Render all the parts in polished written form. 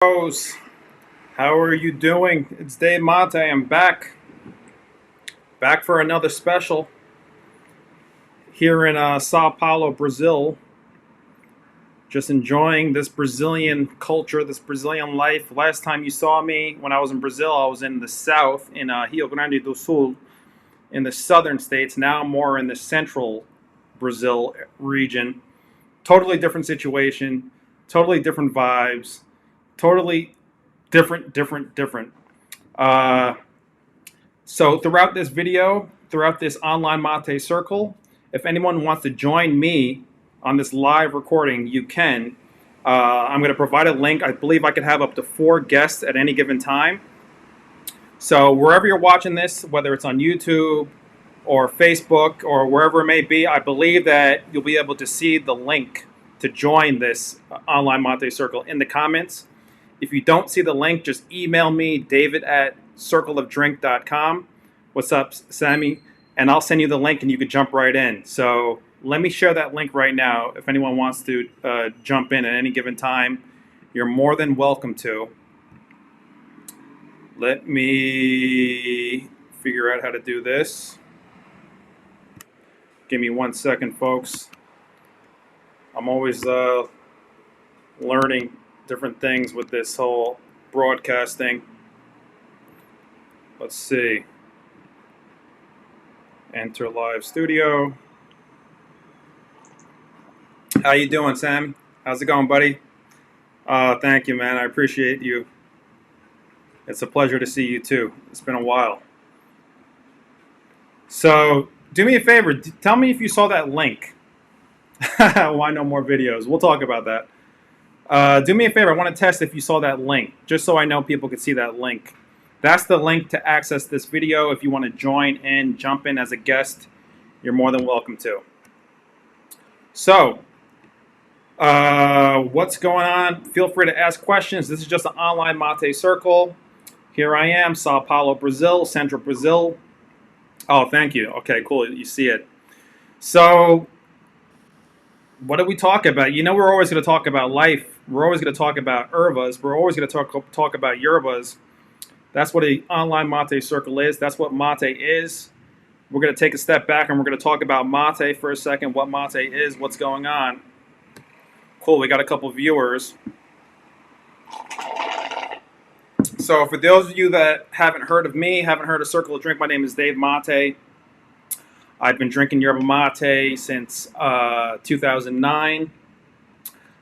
Rose, how are you doing? It's Dave Mate. I'm back for another special here in Sao Paulo, Brazil. Just enjoying this Brazilian culture, this Brazilian life. Last time you saw me when I was in Brazil, I was in the south, in Rio Grande do Sul, in the southern states. Now I'm more in the central Brazil region. Totally different situation, totally different vibes, totally different. Uh, so throughout this video, throughout this online mate circle, if anyone wants to join me on this live recording, you can. I'm going to provide a link. I believe I could have up to 4 guests at any given time. So wherever you're watching this, whether it's on YouTube or Facebook or wherever it may be, I believe that you'll be able to see the link to join this online mate circle in the comments. If you don't see the link, just email me, david@circleofdrink.com. What's up, Sammy? And I'll send you the link and you can jump right in. So let me share that link right now. If anyone wants to jump in at any given time, you're more than welcome to. Let me figure out how to do this. Give me 1 second, folks. I'm always learning different things with this whole broadcasting. Let's see. Enter live studio. How you doing, Sam? How's it going, buddy? Thank you, man. I appreciate you. It's a pleasure to see you too. It's been a while. So do me a favor. Tell me if you saw that link. Why no more videos? We'll talk about that. Do me a favor. I want to test if you saw that link, just so I know people could see that link. That's the link to access this video. If you want to join in, jump in as a guest, you're more than welcome to. So, what's going on? Feel free to ask questions. This is just an online mate circle. Here I am, Sao Paulo, Brazil, central Brazil. Oh, thank you. Okay, cool. You see it. So, what do we talk about? You know, we're always going to talk about life. We're always going to talk about ervas. We're always going to talk about yerbas. That's what an online mate circle is. That's what mate is. We're going to take a step back and we're going to talk about mate for a second. What mate is, what's going on. Cool, we got a couple viewers. So for those of you that haven't heard of me, haven't heard of Circle of Drink, my name is Dave Mate. I've been drinking yerba mate since 2009.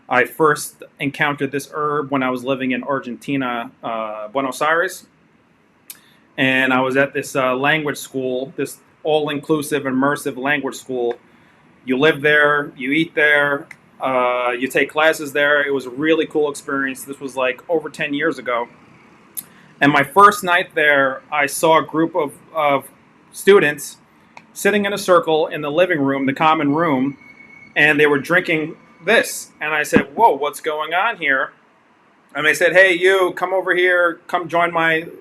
I first encountered this herb when I was living in Argentina, Buenos Aires. And I was at this language school, this all-inclusive, immersive language school. You live there, you eat there, you take classes there. It was a really cool experience. This was like over 10 years ago. And my first night there, I saw a group of students sitting in a circle in the living room, the common room, and they were drinking this. And I said, whoa, what's going on here? And they said, hey, you, come over here, come join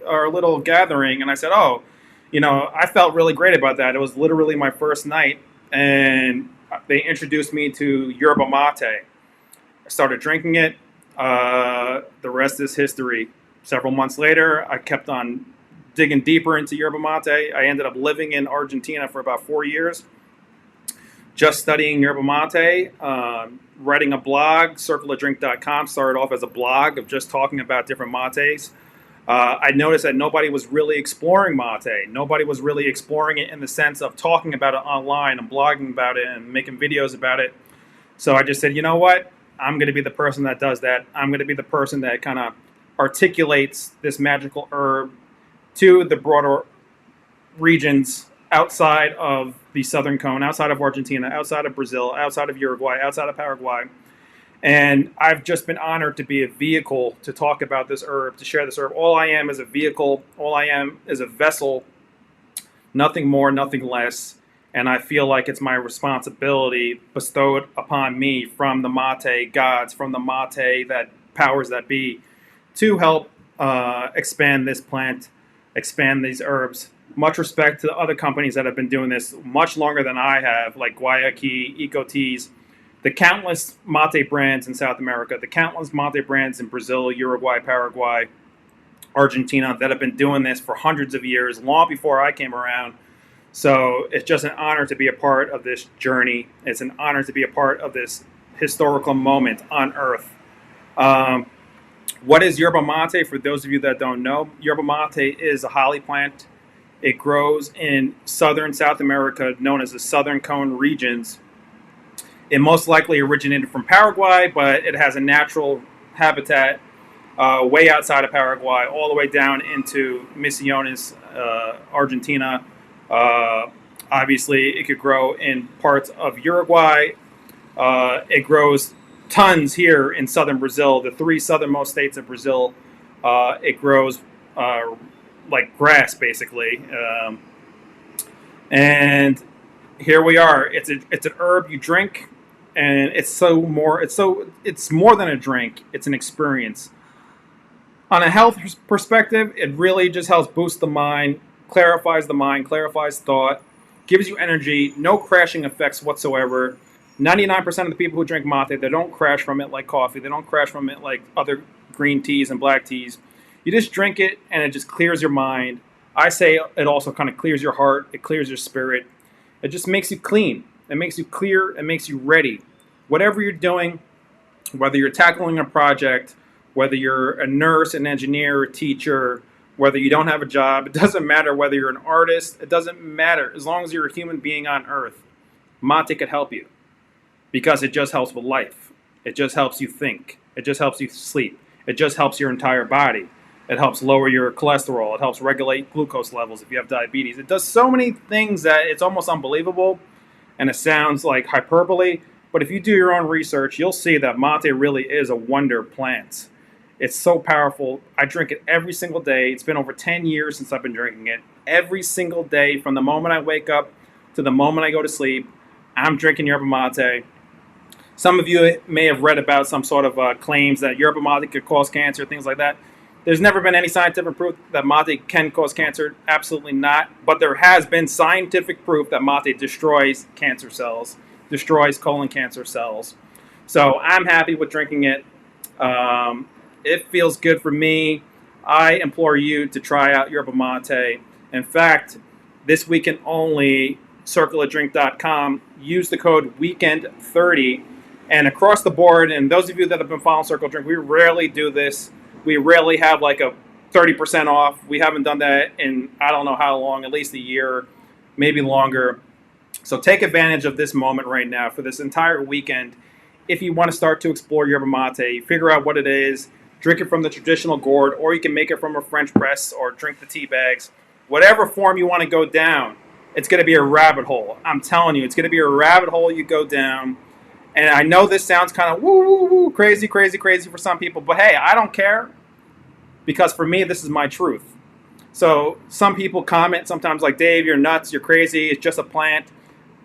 our little gathering. And I said, oh, you know, I felt really great about that. It was literally my first night, and they introduced me to yerba mate. I started drinking it. The rest is history. Several months later, I kept on digging deeper into yerba mate. I ended up living in Argentina for about 4 years, just studying yerba mate, writing a blog. circleofdrink.com started off as a blog of just talking about different mates. I noticed that nobody was really exploring mate. Nobody was really exploring it in the sense of talking about it online and blogging about it and making videos about it. So I just said, you know what? I'm going to be the person that does that. I'm going to be the person that kind of articulates this magical herb to the broader regions outside of the Southern Cone, outside of Argentina, outside of Brazil, outside of Uruguay, outside of Paraguay. And I've just been honored to be a vehicle to talk about this herb, to share this herb. All I am is a vehicle. All I am is a vessel, nothing more, nothing less. And I feel like it's my responsibility bestowed upon me from the mate gods, from the mate that powers that be, to help expand this plant, expand these herbs. Much respect to the other companies that have been doing this much longer than I have, like Guayaki, Eco Teas. the countless mate brands in South America, the countless mate brands in Brazil, Uruguay, Paraguay, Argentina that have been doing this for hundreds of years, long before I came around. So it's just an honor to be a part of this journey. It's an honor to be a part of this historical moment on Earth. What is yerba mate? For those of you that don't know, yerba mate is a holly plant. It grows in southern South America, known as the southern cone regions. It most likely originated from Paraguay, but it has a natural habitat way outside of Paraguay, all the way down into Misiones, Argentina. Obviously, it could grow in parts of Uruguay. It grows tons here in southern Brazil, the three southernmost states of Brazil. It grows like grass, basically. And here we are. It's an herb you drink, and it's more than a drink. It's an experience. On a health perspective, it really just helps boost the mind, clarifies thought, gives you energy, no crashing effects whatsoever. 99% of the people who drink mate, they don't crash from it like coffee. They don't crash from it like other green teas and black teas. You just drink it, and it just clears your mind. I say it also kind of clears your heart. It clears your spirit. It just makes you clean. It makes you clear. It makes you ready. Whatever you're doing, whether you're tackling a project, whether you're a nurse, an engineer, a teacher, whether you don't have a job, it doesn't matter. Whether you're an artist, it doesn't matter. As long as you're a human being on Earth, mate could help you. Because it just helps with life. It just helps you think. It just helps you sleep. It just helps your entire body. It helps lower your cholesterol. It helps regulate glucose levels if you have diabetes. It does so many things that it's almost unbelievable, and it sounds like hyperbole. But if you do your own research, you'll see that mate really is a wonder plant. It's so powerful. I drink it every single day. It's been over 10 years since I've been drinking it. Every single day, from the moment I wake up to the moment I go to sleep, I'm drinking yerba mate. Some of you may have read about some sort of claims that yerba mate could cause cancer, things like that. There's never been any scientific proof that mate can cause cancer. Absolutely not. But there has been scientific proof that mate destroys cancer cells, destroys colon cancer cells. So I'm happy with drinking it. It feels good for me. I implore you to try out yerba mate. In fact, this weekend only, circleadrink.com, use the code WEEKEND30. And across the board, and those of you that have been following Circle Drink, we rarely do this. We rarely have like a 30% off. We haven't done that in I don't know how long, at least a year, maybe longer. So take advantage of this moment right now for this entire weekend. If you want to start to explore yerba mate, figure out what it is, drink it from the traditional gourd, or you can make it from a French press or drink the tea bags. Whatever form you want to go down, it's going to be a rabbit hole. I'm telling you, it's going to be a rabbit hole you go down. And I know this sounds kind of woo, crazy for some people. But hey, I don't care. Because for me, this is my truth. So some people comment sometimes like, Dave, you're nuts, you're crazy, it's just a plant.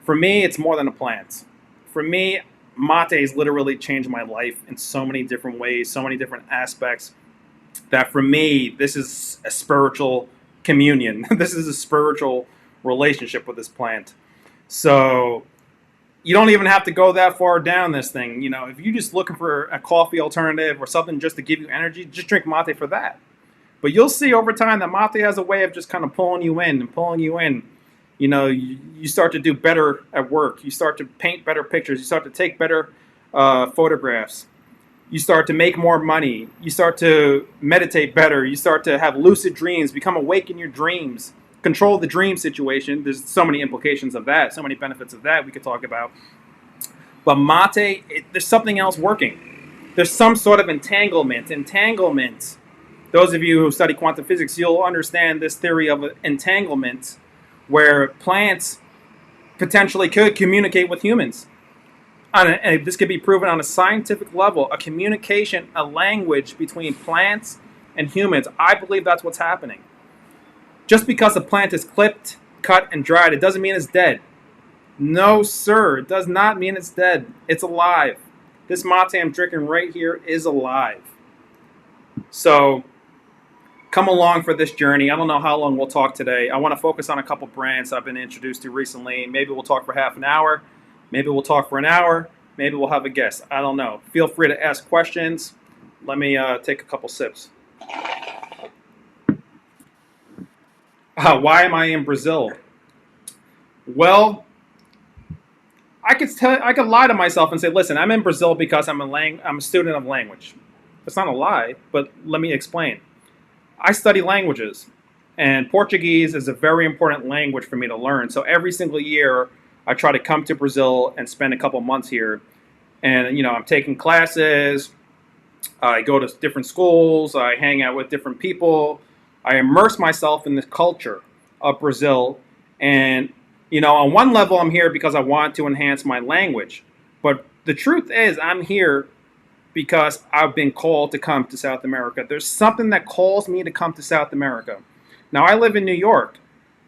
For me, it's more than a plant. For me, mate has literally changed my life in so many different ways, so many different aspects, that for me, this is a spiritual communion. This is a spiritual relationship with this plant. So you don't even have to go that far down this thing. You know, if you're just looking for a coffee alternative or something just to give you energy, just drink mate for that. But you'll see over time that mate has a way of just kind of pulling you in and pulling you in. You know, you start to do better at work. You start to paint better pictures. You start to take better photographs. You start to make more money. You start to meditate better. You start to have lucid dreams, become awake in your dreams. Control the dream situation. There's so many implications of that, so many benefits of that we could talk about. But mate, there's something else working. There's some sort of entanglement. Entanglement. Those of you who study quantum physics, you'll understand this theory of entanglement, where plants potentially could communicate with humans. And this could be proven on a scientific level, a communication, a language between plants and humans. I believe that's what's happening. Just because a plant is clipped, cut, and dried, it doesn't mean it's dead. No, sir. It does not mean it's dead. It's alive. This mate I'm drinking right here is alive. So come along for this journey. I don't know how long we'll talk today. I want to focus on a couple brands I've been introduced to recently. Maybe we'll talk for half an hour. Maybe we'll talk for an hour. Maybe we'll have a guest. I don't know. Feel free to ask questions. Let me take a couple sips. Why am I in Brazil? Well, I could lie to myself and say, listen, I'm in Brazil because I'm a student of language. It's not a lie, but let me explain. I study languages, and Portuguese is a very important language for me to learn. So every single year, I try to come to Brazil and spend a couple months here. And, I'm taking classes. I go to different schools. I hang out with different people. I immerse myself in the culture of Brazil. And, on one level, I'm here because I want to enhance my language. But the truth is, I'm here because I've been called to come to South America. There's something that calls me to come to South America. Now, I live in New York,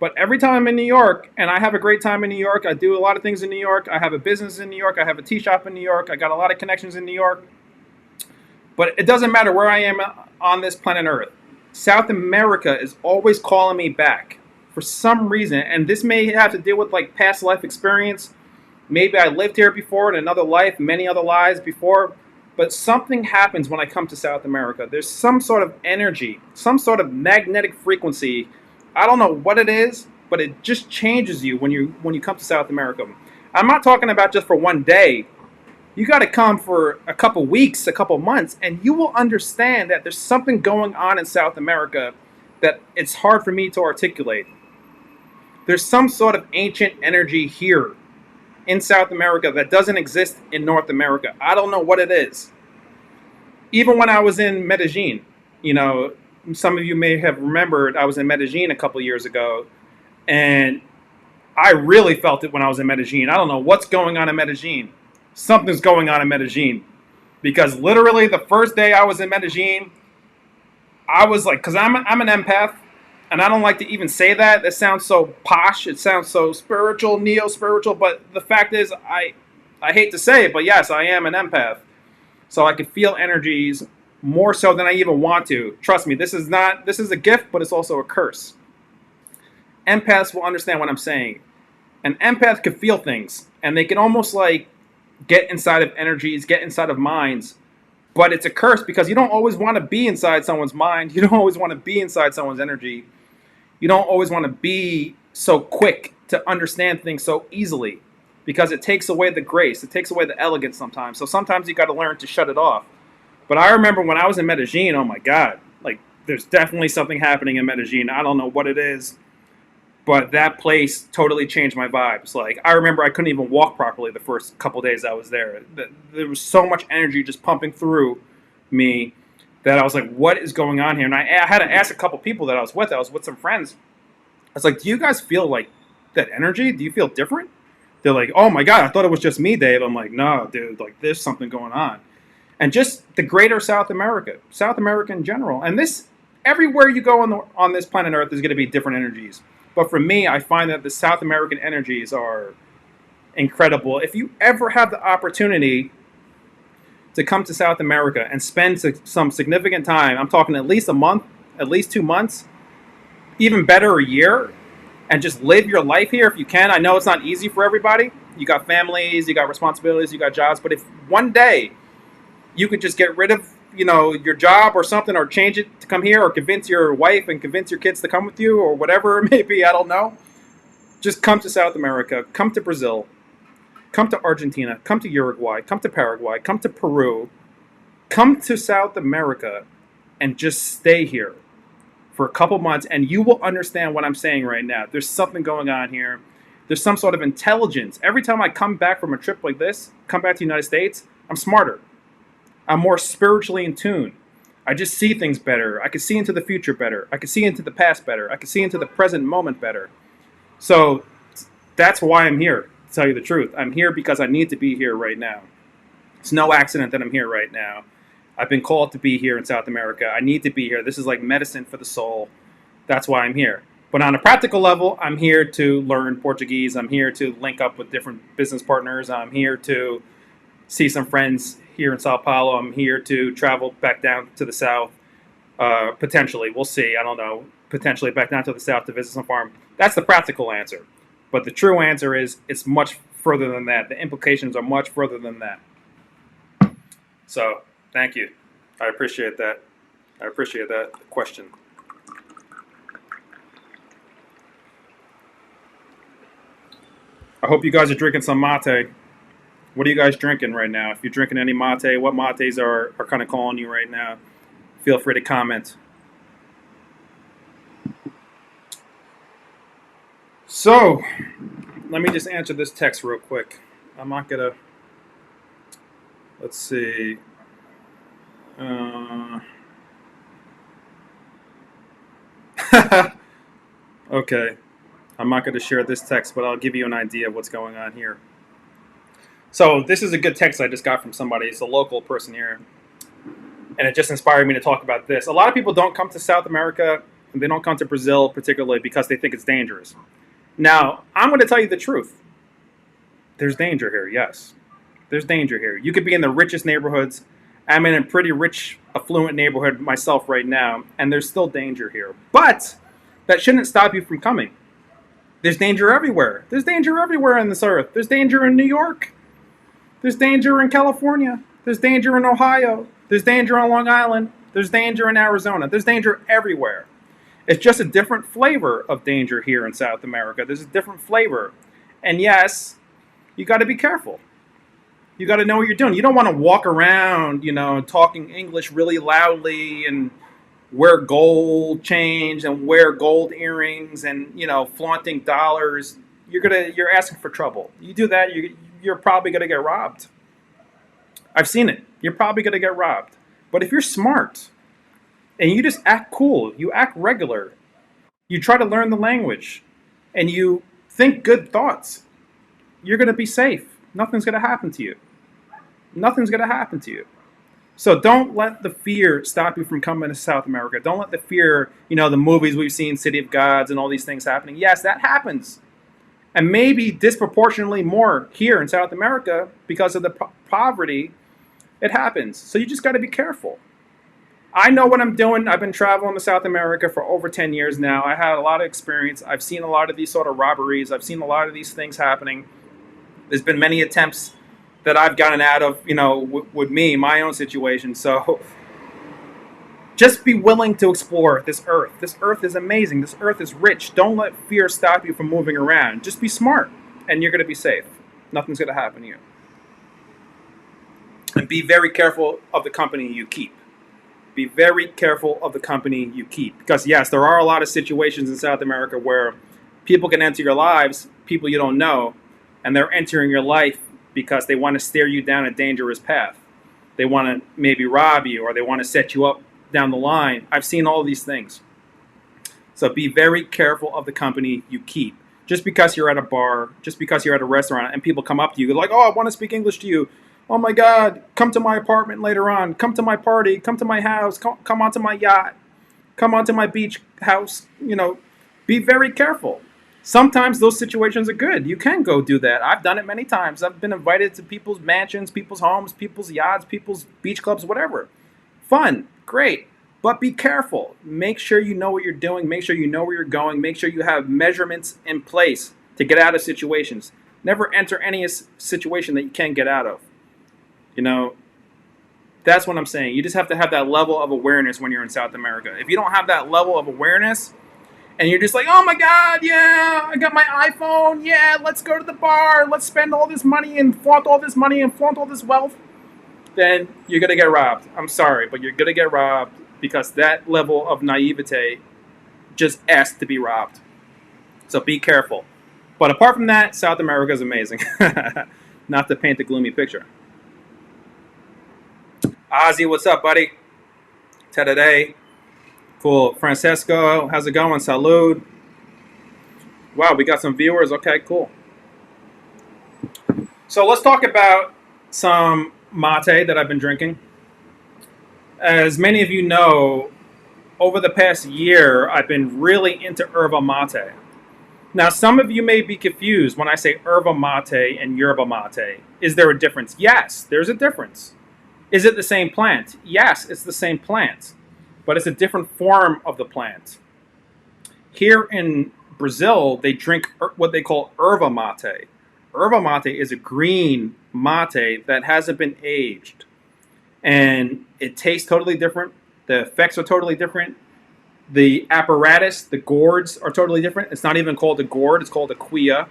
but every time I'm in New York, and I have a great time in New York, I do a lot of things in New York, I have a business in New York, I have a tea shop in New York, I got a lot of connections in New York, but it doesn't matter where I am on this planet Earth. South America is always calling me back for some reason, and this may have to do with like past life experience. Maybe I lived here before in another life, many other lives before, but something happens when I come to South America. There's some sort of energy, some sort of magnetic frequency. I don't know what it is, but it just changes you when you come to South America. I'm not talking about just for one day. You got to come for a couple weeks, a couple months, and you will understand that there's something going on in South America that it's hard for me to articulate. There's some sort of ancient energy here in South America that doesn't exist in North America. I don't know what it is. Even when I was in Medellin, some of you may have remembered I was in Medellin a couple years ago, and I really felt it when I was in Medellin. I don't know what's going on in Medellin. Something's going on in Medellin. Because literally the first day I was in Medellin, I was like, because I'm an empath, and I don't like to even say that. That sounds so posh. It sounds so spiritual, neo-spiritual. But the fact is, I hate to say it, but yes, I am an empath. So I can feel energies more so than I even want to. Trust me, this is a gift, but it's also a curse. Empaths will understand what I'm saying. An empath can feel things, and they can almost like get inside of energies, get inside of minds. But it's a curse because you don't always want to be inside someone's mind. You don't always want to be inside someone's energy. You don't always want to be so quick to understand things so easily because it takes away the grace. It takes away the elegance sometimes. So sometimes you got to learn to shut it off. But I remember when I was in Medellin, oh my God, like there's definitely something happening in Medellin. I don't know what it is, but that place totally changed my vibes. Like I remember I couldn't even walk properly the first couple days I was there. There was so much energy just pumping through me that I was like, what is going on here? And I had to ask a couple people that I was with some friends. I was like, do you guys feel like that energy? Do you feel different? They're like, oh my God, I thought it was just me, Dave. I'm like, no, dude, like there's something going on. And just the greater South America in general. And this, everywhere you go on this planet Earth, there's going to be different energies. But for me, I find that the South American energies are incredible. If you ever have the opportunity to come to South America and spend some significant time, I'm talking at least a month, at least 2 months, even better a year, and just live your life here if you can. I know it's not easy for everybody. You got families, you got responsibilities, you got jobs. But if one day you could just get rid of your job or something, or change it to come here, or convince your wife and convince your kids to come with you, or whatever it may be, I don't know. Just come to South America, come to Brazil, come to Argentina, come to Uruguay, come to Paraguay, come to Peru, come to South America, and just stay here for a couple months, and you will understand what I'm saying right now. There's something going on here. There's some sort of intelligence. Every time I come back from a trip like this, come back to the United States, I'm smarter. I'm more spiritually in tune. I just see things better. I can see into the future better. I can see into the past better. I can see into the present moment better. So that's why I'm here, to tell you the truth. I'm here because I need to be here right now. It's no accident that I'm here right now. I've been called to be here in South America. I need to be here. This is like medicine for the soul. That's why I'm here. But on a practical level, I'm here to learn Portuguese. I'm here to link up with different business partners. I'm here to see some friends here in São Paulo. I'm here to travel back down to the south. Potentially, we'll see. I don't know. Potentially back down to the south to visit some farm. That's the practical answer. But the true answer is it's much further than that. The implications are much further than that. So, thank you. I appreciate that. I appreciate that question. I hope you guys are drinking some mate. What are you guys drinking right now? If you're drinking any mate, what mates are kind of calling you right now? Feel free to comment. So, let me just answer this text real quick. I'm not going to... Let's see. Okay. I'm not going to share this text, but I'll give you an idea of what's going on here. So this is a good text I just got from somebody. It's a local person here. And it just inspired me to talk about this. A lot of people don't come to South America, and they don't come to Brazil particularly because they think it's dangerous. Now, I'm going to tell you the truth. There's danger here, yes. There's danger here. You could be in the richest neighborhoods. I'm in a pretty rich, affluent neighborhood myself right now, and there's still danger here. But that shouldn't stop you from coming. There's danger everywhere. There's danger everywhere on this earth. There's danger in New York. There's danger in California. There's danger in Ohio. There's danger on Long Island. There's danger in Arizona. There's danger everywhere. It's just a different flavor of danger here in South America. There's a different flavor. And yes, you got to be careful. You got to know what you're doing. You don't want to walk around, talking English really loudly and wear gold chains and wear gold earrings and, flaunting dollars. You're asking for trouble. You do that, you're probably going to get robbed. I've seen it. You're probably going to get robbed. But if you're smart and you just act cool, you act regular, you try to learn the language, and you think good thoughts, you're going to be safe. Nothing's going to happen to you. Nothing's going to happen to you. So don't let the fear stop you from coming to South America. Don't let the fear, the movies we've seen, City of Gods and all these things happening. Yes, that happens. And maybe disproportionately more here in South America because of the poverty. It happens. So you just got to be careful. I know what I'm doing. I've been traveling to South America for over 10 years now. I had a lot of experience. I've seen a lot of these sort of robberies. I've seen a lot of these things happening. There's been many attempts that I've gotten out of, with me, my own situation. So just be willing to explore this earth. This earth is amazing. This earth is rich. Don't let fear stop you from moving around. Just be smart, and you're going to be safe. Nothing's going to happen to you. And be very careful of the company you keep. Be very careful of the company you keep. Because, yes, there are a lot of situations in South America where people can enter your lives, people you don't know, and they're entering your life because they want to steer you down a dangerous path. They want to maybe rob you, or they want to set you up down the line. I've seen all these things. So be very careful of the company you keep. Just because you're at a bar, just because you're at a restaurant, and people come up to you, they're like, oh, I want to speak English to you. Oh my God, come to my apartment later on. Come to my party. Come to my house. Come onto my yacht. Come onto my beach house. Be very careful. Sometimes those situations are good. You can go do that. I've done it many times. I've been invited to people's mansions, people's homes, people's yachts, people's beach clubs, whatever. Fun, great, but be careful. Make sure you know what you're doing. Make sure you know where you're going. Make sure you have measurements in place to get out of situations. Never enter any situation that you can't get out of. That's what I'm saying. You just have to have that level of awareness when you're in South America. If you don't have that level of awareness, and you're just like, oh my God, yeah, I got my iPhone, yeah, let's go to the bar, let's spend all this money and flaunt all this money and flaunt all this wealth, then you're going to get robbed. I'm sorry, but you're going to get robbed because that level of naivete just asks to be robbed. So be careful. But apart from that, South America is amazing. Not to paint a gloomy picture. Ozzy, what's up, buddy? Today. Cool. Francesco, how's it going? Salud. Wow, we got some viewers. Okay, cool. So let's talk about some mate that I've been drinking. As many of you know, over the past year, I've been really into yerba mate. Now, some of you may be confused when I say yerba mate and yerba mate. Is there a difference? Yes, there's a difference. Is it the same plant? Yes, it's the same plant, but it's a different form of the plant. Here in Brazil, they drink what they call erva mate. Yerba mate is a green mate that hasn't been aged. And it tastes totally different. The effects are totally different. The apparatus, the gourds are totally different. It's not even called a gourd, it's called a quilla.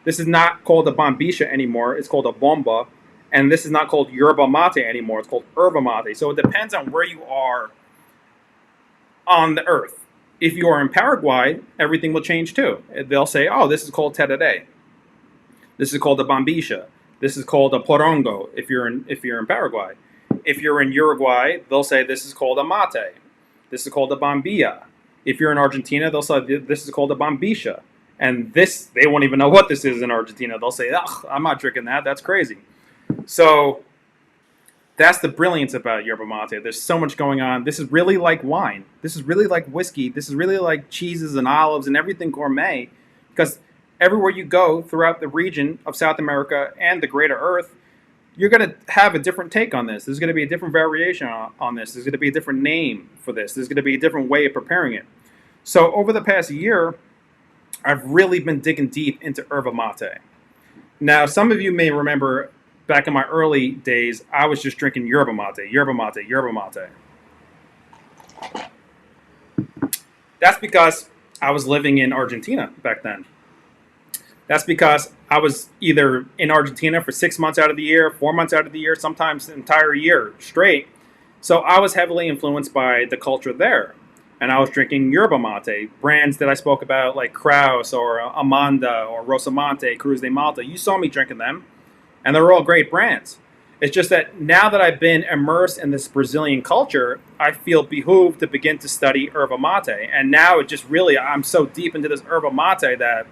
This is not called a bombisha anymore, it's called a bomba. And this is not called yerba mate anymore, it's called erva mate. So it depends on where you are on the earth. If you are in Paraguay, everything will change too. They'll say, oh, this is called tereré. This is called a bombisha. This is called a porongo if you're in Paraguay. If you're in Uruguay, they'll say this is called a mate. This is called a bombilla. If you're in Argentina, they'll say this is called a bombisha. And this, they won't even know what this is in Argentina. They'll say, ugh, I'm not drinking that. That's crazy. So that's the brilliance about yerba mate. There's so much going on. This is really like wine. This is really like whiskey. This is really like cheeses and olives and everything gourmet. Because everywhere you go throughout the region of South America and the greater earth, you're going to have a different take on this. There's going to be a different variation on this. There's going to be a different name for this. There's going to be a different way of preparing it. So over the past year, I've really been digging deep into yerba mate. Now, some of you may remember back in my early days, I was just drinking yerba mate, yerba mate, yerba mate. That's because I was living in Argentina back then. That's because I was either in Argentina for 6 months out of the year, 4 months out of the year, sometimes the entire year straight. So I was heavily influenced by the culture there. And I was drinking yerba mate, brands that I spoke about like Kraus or Amanda or Rosamonte, Cruz de Malta. You saw me drinking them, and they're all great brands. It's just that now that I've been immersed in this Brazilian culture, I feel behooved to begin to study yerba mate. And now it just really, I'm so deep into this yerba mate that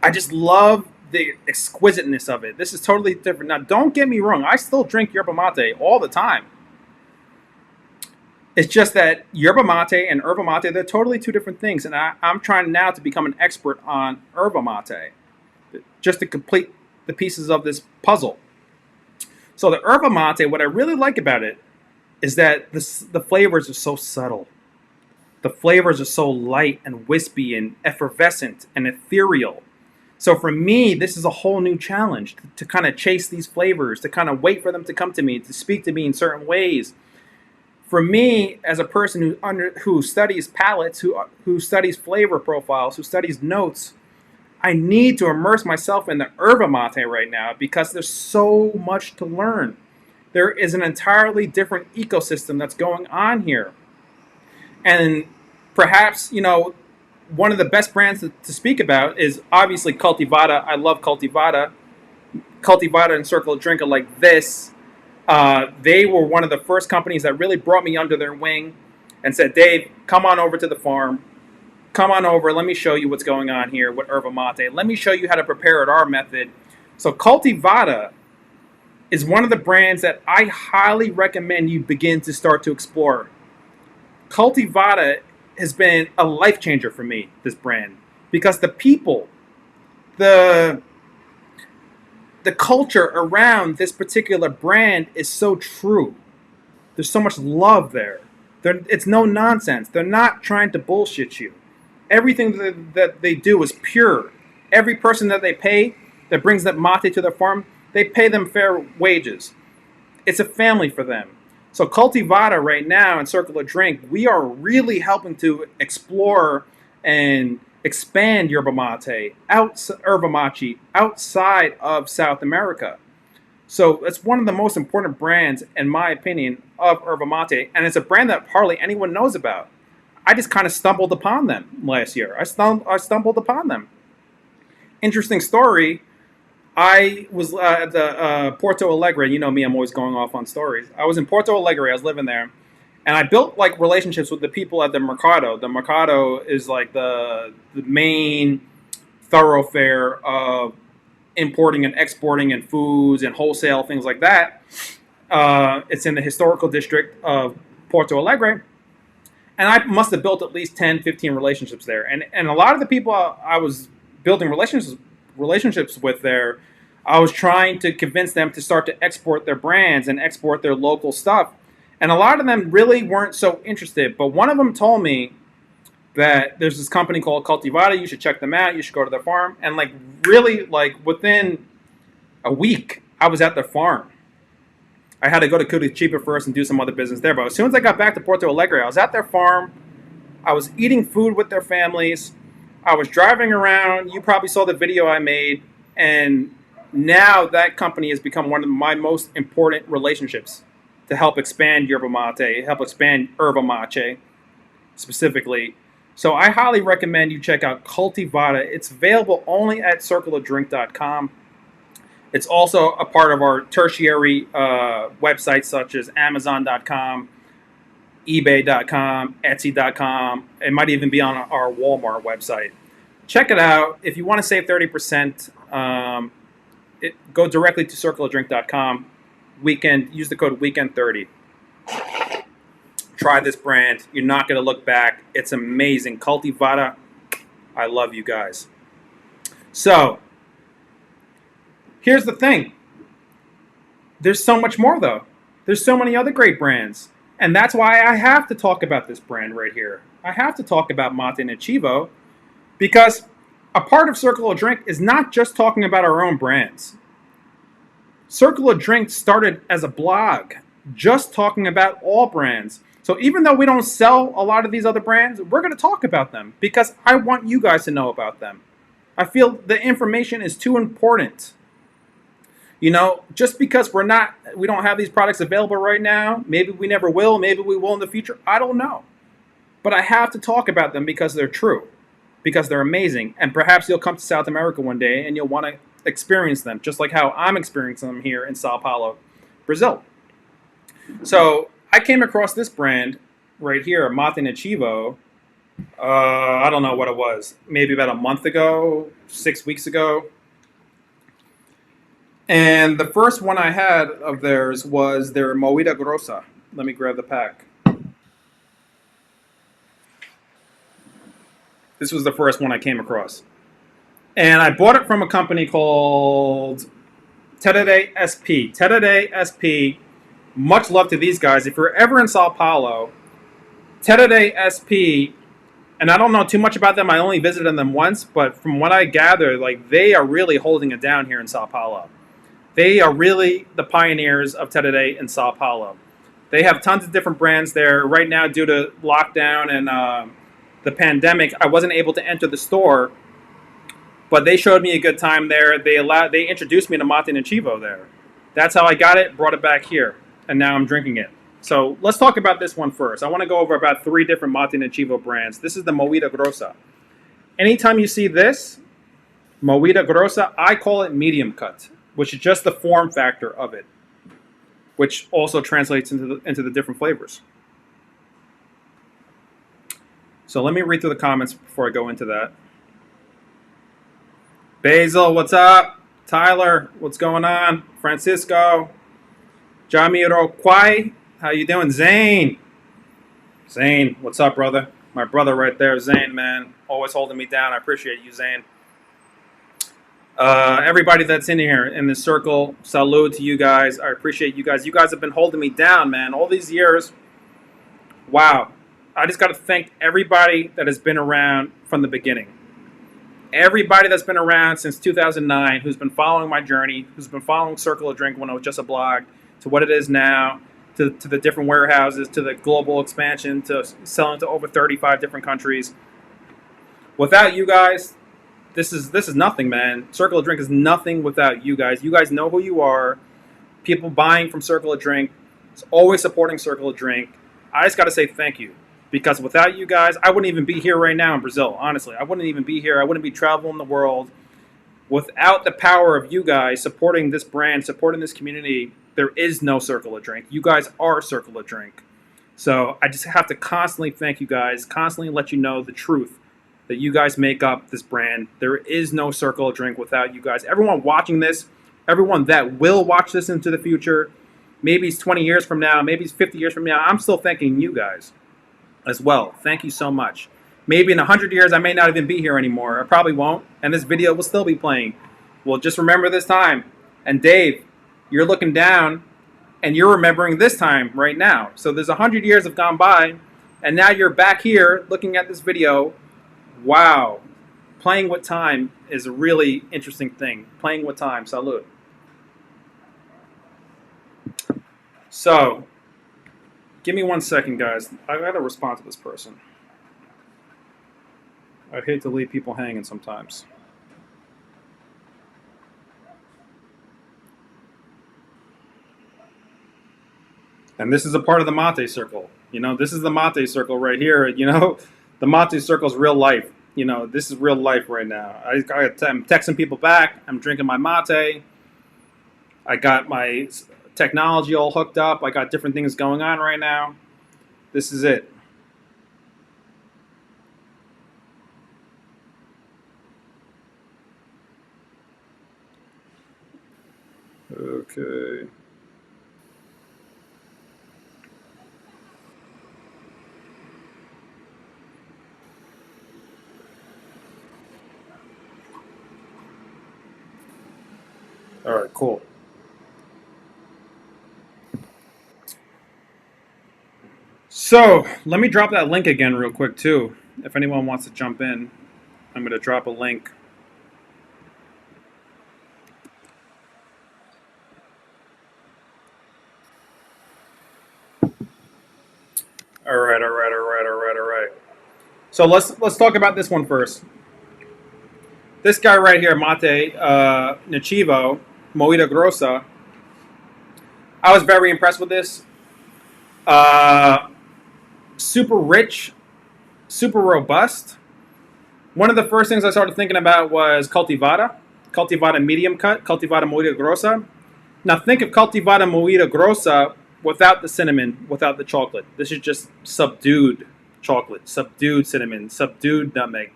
I just love the exquisiteness of it. This is totally different. Now, don't get me wrong. I still drink yerba mate all the time. It's just that yerba mate and yerba mate, they're totally two different things. And I'm trying now to become an expert on yerba mate, just to complete the pieces of this puzzle. So the yerba mate, what I really like about it is that the flavors are so subtle. The flavors are so light and wispy and effervescent and ethereal. So for me, this is a whole new challenge to kind of chase these flavors, to kind of wait for them to come to me, to speak to me in certain ways. For me, as a person who studies palates, who studies flavor profiles, who studies notes, I need to immerse myself in the yerba mate right now because there's so much to learn. There is an entirely different ecosystem that's going on here. And perhaps, one of the best brands to speak about is obviously Cultivada. I love Cultivada. Cultivada and Circle of Drink are like this. They were one of the first companies that really brought me under their wing and said, Dave, come on over to the farm. Come on over. Let me show you what's going on here with yerba mate. Let me show you how to prepare it our method. So Cultivada is one of the brands that I highly recommend you begin to start to explore. Cultivada has been a life changer for me, this brand, because the people, the culture around this particular brand is so true. There's so much love there. It's no nonsense. They're not trying to bullshit you. Everything that they do is pure. Every person that they pay that brings that mate to their farm, they pay them fair wages. It's a family for them. So Cultivada right now and Circle of Drink, we are really helping to explore and expand yerba mate outside of South America. So it's one of the most important brands, in my opinion, of yerba mate, and it's a brand that hardly anyone knows about. I just kind of stumbled upon them last year. I stumbled upon them. Interesting story. I was at the Porto Alegre. You know me, I'm always going off on stories. I was in Porto Alegre. I was living there. And I built like relationships with the people at the Mercado. The Mercado is like the main thoroughfare of importing and exporting and foods and wholesale, things like that. It's in the historical district of Porto Alegre. And I must have built at least 10, 15 relationships there. And a lot of the people I was building relationships with there, I was trying to convince them to start to export their brands and export their local stuff. And a lot of them really weren't so interested. But one of them told me, that there's this company called Cultivata. You should check them out. You should go to their farm. And like really, like within a week, I was at their farm. I had to go to Curitiba first and do some other business there. But as soon as I got back to Porto Alegre, I was at their farm. I was eating food with their families. I was driving around. You probably saw the video I made. And now that company has become one of my most important relationships to help expand yerba mate, help expand erva mate specifically. So I highly recommend you check out Cultivata. It's available only at circleofdrink.com. It's also a part of our tertiary websites such as Amazon.com, eBay.com, Etsy.com. It might even be on our Walmart website. Check it out. If you want to save 30%, go directly to circleofdrink.com. Use the code weekend30. Try this brand. You're not going to look back. It's amazing. Cultivata. I love you guys. So, here's the thing. There's so much more, though. There's so many other great brands. And that's why I have to talk about this brand right here. I have to talk about Mate Nativo because a part of Circle of Drink is not just talking about our own brands. Circle of Drink started as a blog, just talking about all brands. So even though we don't sell a lot of these other brands, we're going to talk about them because I want you guys to know about them. I feel the information is too important. You know, just because we don't have these products available right now, maybe we never will, maybe we will in the future, I don't know. But I have to talk about them because they're true, because they're amazing. And perhaps you'll come to South America one day and you'll want to experience them, just like how I'm experiencing them here in São Paulo, Brazil. So I came across this brand right here, Mate Nativo. I don't know what it was, maybe about a month ago, 6 weeks ago. And the first one I had of theirs was their Moída Grossa. Let me grab the pack. This was the first one I came across. And I bought it from a company called Tereré SP. Tereré SP, much love to these guys. If you're ever in Sao Paulo, Tereré SP, and I don't know too much about them. I only visited them once, but from what I gather, like they are really holding it down here in Sao Paulo. They are really the pioneers of Tereré in Sao Paulo. They have tons of different brands there. Right now, due to lockdown and the pandemic, I wasn't able to enter the store, but they showed me a good time there. They introduced me to Mate Nativo there. That's how I got it, brought it back here, and now I'm drinking it. So let's talk about this one first. I want to go over about 3 different Mate Nativo brands. This is the Moída Grossa. Anytime you see this, Moída Grossa, I call it medium cut, which is just the form factor of it, which also translates into the different flavors. So let me read through the comments before I go into that. Basil, what's up? Tyler, what's going on? Francisco, Jamiro Kwai, how you doing? Zane, what's up, brother? My brother right there, Zane, man, always holding me down. I appreciate you, Zane. Everybody that's in here in this circle, salud to you guys. I appreciate you guys. You guys have been holding me down, man, all these years. Wow. I just got to thank everybody that has been around from the beginning. Everybody that's been around since 2009, who's been following my journey, who's been following Circle of Drink when it was just a blog, to what it is now, to the different warehouses, to the global expansion, to selling to over 35 different countries. Without you guys, this is nothing, man. Circle of Drink is nothing without you guys. You guys know who you are. People buying from Circle of Drink, always supporting Circle of Drink. I just got to say thank you. Because without you guys, I wouldn't even be here right now in Brazil, honestly. I wouldn't even be here. I wouldn't be traveling the world. Without the power of you guys supporting this brand, supporting this community, there is no Circle of Drink. You guys are Circle of Drink. So I just have to constantly thank you guys, constantly let you know the truth that you guys make up this brand. There is no Circle of Drink without you guys. Everyone watching this, everyone that will watch this into the future, maybe it's 20 years from now, maybe it's 50 years from now, I'm still thanking you guys as well. Thank you so much. Maybe in 100 years, I may not even be here anymore. I probably won't, and this video will still be playing. Well, just remember this time. And Dave, you're looking down, and you're remembering this time right now. So there's 100 years have gone by, And now you're back here looking at this video. Wow. Playing with time is a really interesting thing. Playing with time. Salud. So, give me 1 second, guys. I gotta respond to this person. I hate to leave people hanging sometimes. And this is a part of the mate circle. You know, this is the mate circle right here. You know, the mate circle is real life. You know, this is real life right now. I'm texting people back. I'm drinking my mate. I got my technology all hooked up. I got different things going on right now. This is it. Okay. All right, cool. So let me drop that link again real quick too. If anyone wants to jump in, I'm going to drop a link. All right. So let's talk about this one first. This guy right here, Mate Nativo Moita Grossa. I was very impressed with this. Super rich, super robust. One of the first things I started thinking about was cultivada medium cut, cultivada moita grossa. Now think of cultivada moita grossa without the cinnamon, without the chocolate. This is just subdued chocolate, subdued cinnamon, subdued nutmeg.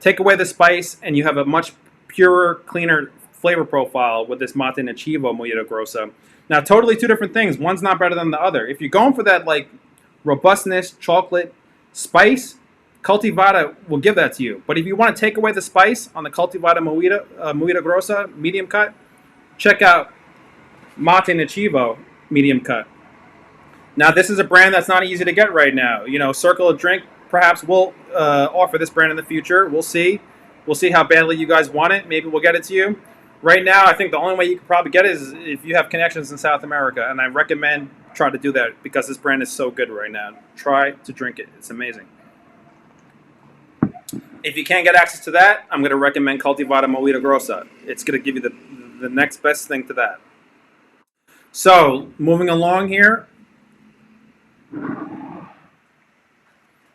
Take away the spice, and you have a much purer, cleaner flavor profile with this Mate Nativo moita grossa. Now, totally two different things. One's not better than the other. If you're going for that like robustness, chocolate, spice, cultivada will give that to you. But if you want to take away the spice on the cultivada moita grossa, medium cut, check out Mate Nativo medium cut. Now, this is a brand that's not easy to get right now. You know, Circle of Drink perhaps will offer this brand in the future. We'll see. We'll see how badly you guys want it. Maybe we'll get it to you. Right now, I think the only way you can probably get it is if you have connections in South America. And I recommend try to do that because this brand is so good right now. Try to drink it. It's amazing. If you can't get access to that, I'm going to recommend Cultivada Moita Grossa. It's going to give you the next best thing to that. So, moving along here.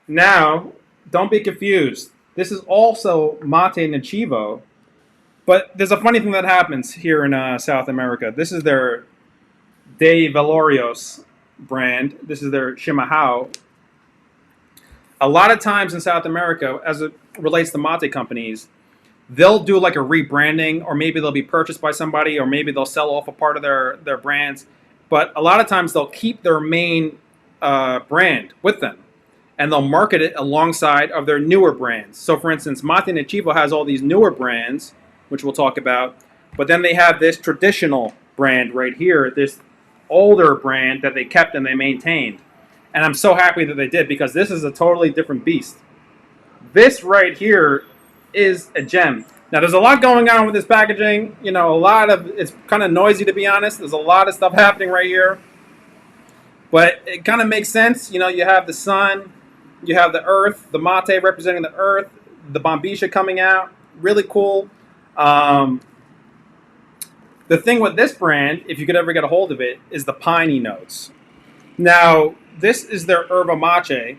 Now, don't be confused. This is also Mate Nativo, but there's a funny thing that happens here in South America. This is their De Valorios brand. This is their Chimarrão. A lot of times in South America, as it relates to mate companies, they'll do like a rebranding, or maybe they'll be purchased by somebody, or maybe they'll sell off a part of their brands. But a lot of times they'll keep their main brand with them, and they'll market it alongside of their newer brands. So for instance, Mate Nativo has all these newer brands, which we'll talk about, but then they have this traditional brand right here, this older brand that they kept and they maintained. And I'm so happy that they did, because this is a totally different beast. This right here is a gem. Now, there's a lot going on with this packaging. You know, it's kind of noisy, to be honest. There's a lot of stuff happening right here. But it kind of makes sense. You know, you have the sun, you have the earth, the mate representing the earth, the bombisha coming out. Really cool. The thing with this brand, if you could ever get a hold of it, is the piney notes. Now, this is their Yerba Mate,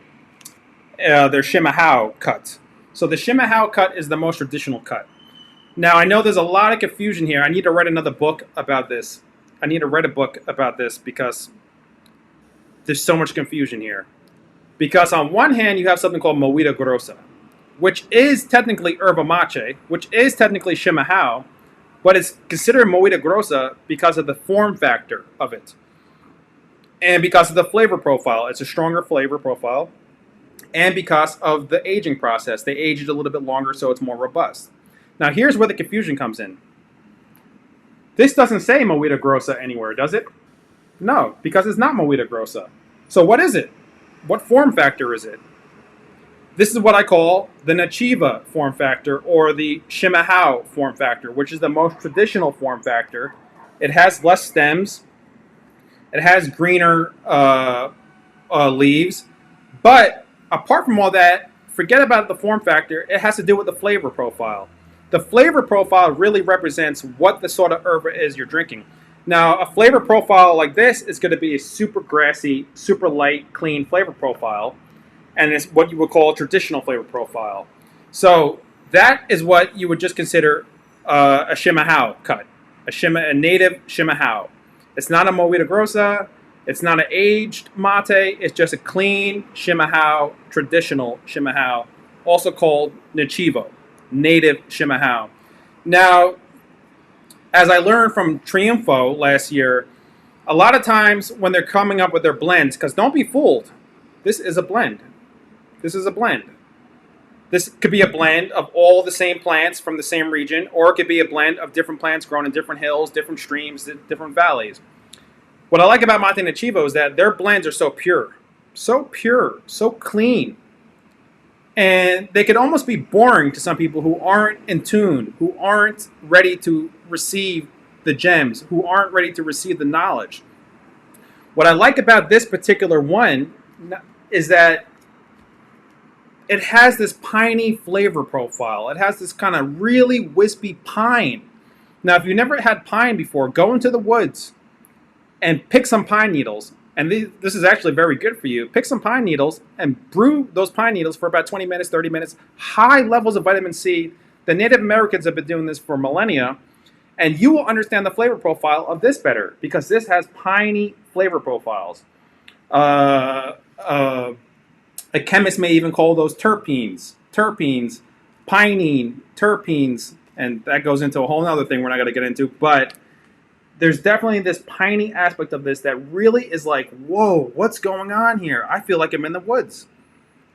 their Chimarrão cut. So the Chimarrão cut is the most traditional cut. Now, I know there's a lot of confusion here. I need to write another book about this. I need to write a book about this because there's so much confusion here. Because on one hand, you have something called Moita Grossa, which is technically Yerba Mate, which is technically Chimarrão, but it's considered Moita Grossa because of the form factor of it. And because of the flavor profile. It's a stronger flavor profile. And because of the aging process. They age it a little bit longer, so it's more robust. Now, here's where the confusion comes in. This doesn't say Moita Grossa anywhere, does it? No, because it's not Moita Grossa. So what is it? What form factor is it? This is what I call the Nativo form factor, or the Shimahao form factor, which is the most traditional form factor. It has less stems. It has greener leaves. But apart from all that, forget about the form factor. It has to do with the flavor profile. The flavor profile really represents what the sort of herb is you're drinking. Now, a flavor profile like this is going to be a super grassy, super light, clean flavor profile. And it's what you would call a traditional flavor profile. So that is what you would just consider a Shimahao cut, a native Shimahao. It's not a Movida Grossa. It's not an aged mate. It's just a clean Shimahao, traditional Shimahao, also called Nativo, native Shimahao. Now, as I learned from Triunfo last year, a lot of times when they're coming up with their blends, because don't be fooled, this is a blend. This is a blend. This could be a blend of all the same plants from the same region, or it could be a blend of different plants grown in different hills, different streams, different valleys. What I like about Mate Nativo is that their blends are so pure, so clean. And they could almost be boring to some people who aren't in tune, who aren't ready to receive the gems, who aren't ready to receive the knowledge. What I like about this particular one is that it has this piney flavor profile. It has this kind of really wispy pine. Now, if you never had pine before, go into the woods and pick some pine needles. And this is actually very good for you. Pick some pine needles and brew those pine needles for about 20 minutes, 30 minutes. High levels of vitamin C. The Native Americans have been doing this for millennia. And you will understand the flavor profile of this better, because this has piney flavor profiles. A chemist may even call those terpenes, pinene, terpenes, and that goes into a whole other thing we're not going to get into. But there's definitely this piney aspect of this that really is like, whoa, what's going on here? I feel like I'm in the woods.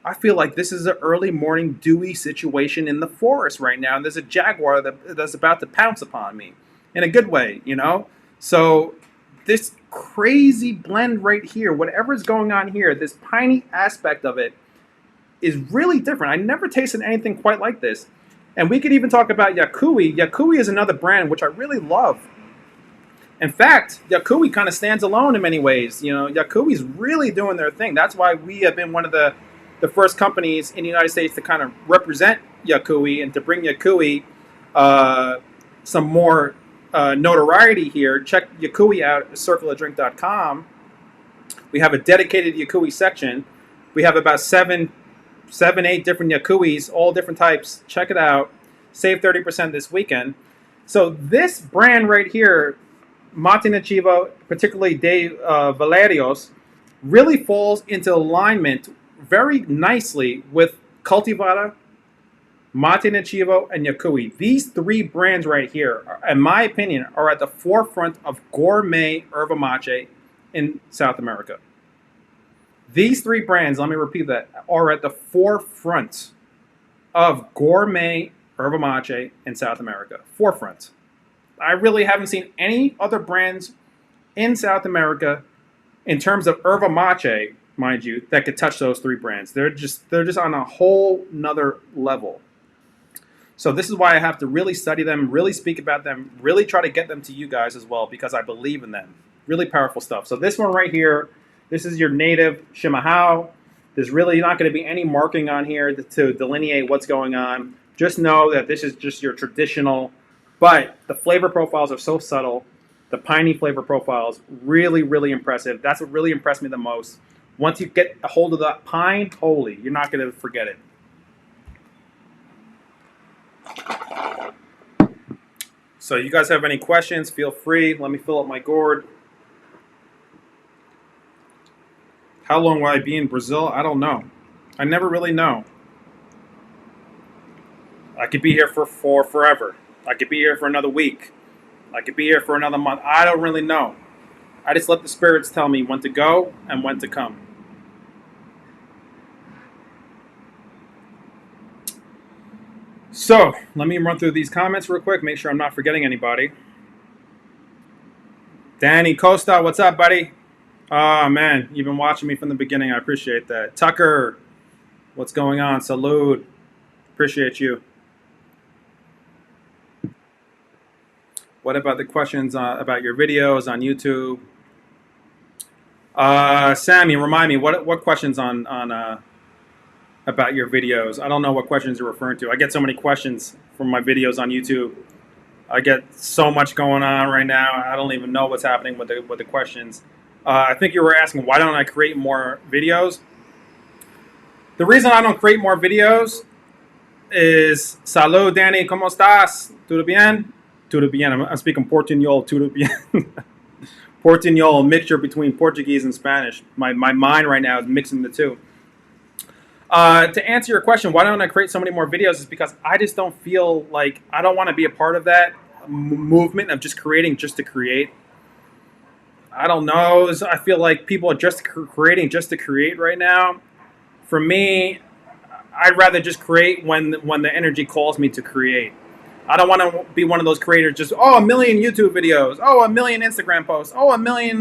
I feel like this is an early morning dewy situation in the forest right now, and there's a jaguar that's about to pounce upon me in a good way, you know? So this crazy blend right here, whatever's going on here, this piney aspect of it is really different. I never tasted anything quite like this. And we could even talk about Yakui. Yakui is another brand which I really love. In fact, Yakui kind of stands alone in many ways. You know, Yakui's really doing their thing. That's why we have been one of the first companies in the United States to kind of represent Yakui and to bring Yakui some more notoriety here. Check Yakui out at circleofdrink.com. We have a dedicated Yakui section. We have about 7, 8 different Yakuis, all different types. Check it out. Save 30% this weekend. So this brand right here, Mate Nativo, particularly De Valerios, really falls into alignment very nicely with Cultivada, Mate Nativo, and Yakui. These three brands right here, in my opinion, are at the forefront of gourmet yerba mate in South America. These three brands, let me repeat that, are at the forefront of gourmet yerba mate in South America. Forefront. I really haven't seen any other brands in South America in terms of yerba mate, mind you, that could touch those three brands. They're just on a whole nother level. So this is why I have to really study them, really speak about them, really try to get them to you guys as well, because I believe in them. Really powerful stuff. So this one right here, this is your native Shimahao. There's really not going to be any marking on here to delineate what's going on. Just know that this is just your traditional. But the flavor profiles are so subtle. The piney flavor profiles, really, really impressive. That's what really impressed me the most. Once you get a hold of that pine, holy, you're not going to forget it. So you guys have any questions, feel free. Let me fill up my gourd. How long will I be in Brazil? I don't know. I never really know. I could be here for forever. I could be here for another week. I could be here for another month. I don't really know. I just let the spirits tell me when to go and when to come. So, let me run through these comments real quick, make sure I'm not forgetting anybody. Danny Costa, what's up, buddy? Oh, man, you've been watching me from the beginning. I appreciate that. Tucker, what's going on? Salud, appreciate you. What about the questions about your videos on YouTube? Sammy, remind me, what questions on about your videos? I don't know what questions you're referring to. I get so many questions from my videos on YouTube. I get so much going on right now. I don't even know what's happening with the questions. I think you were asking, why don't I create more videos? The reason I don't create more videos is Salud, Danny, ¿cómo estás? ¿Todo bien? Todo bien. I'm speaking Portuñol, todo bien. Portuñol, a mixture between Portuguese and Spanish. My mind right now is mixing the two. To answer your question, why don't I create so many more videos is because I just don't feel like I don't want to be a part of that movement of just creating just to create. I don't know. I feel like people are just creating just to create right now. For me, I'd rather just create when the energy calls me to create. I don't want to be one of those creators just, oh, a million YouTube videos, oh, a million Instagram posts, oh, a million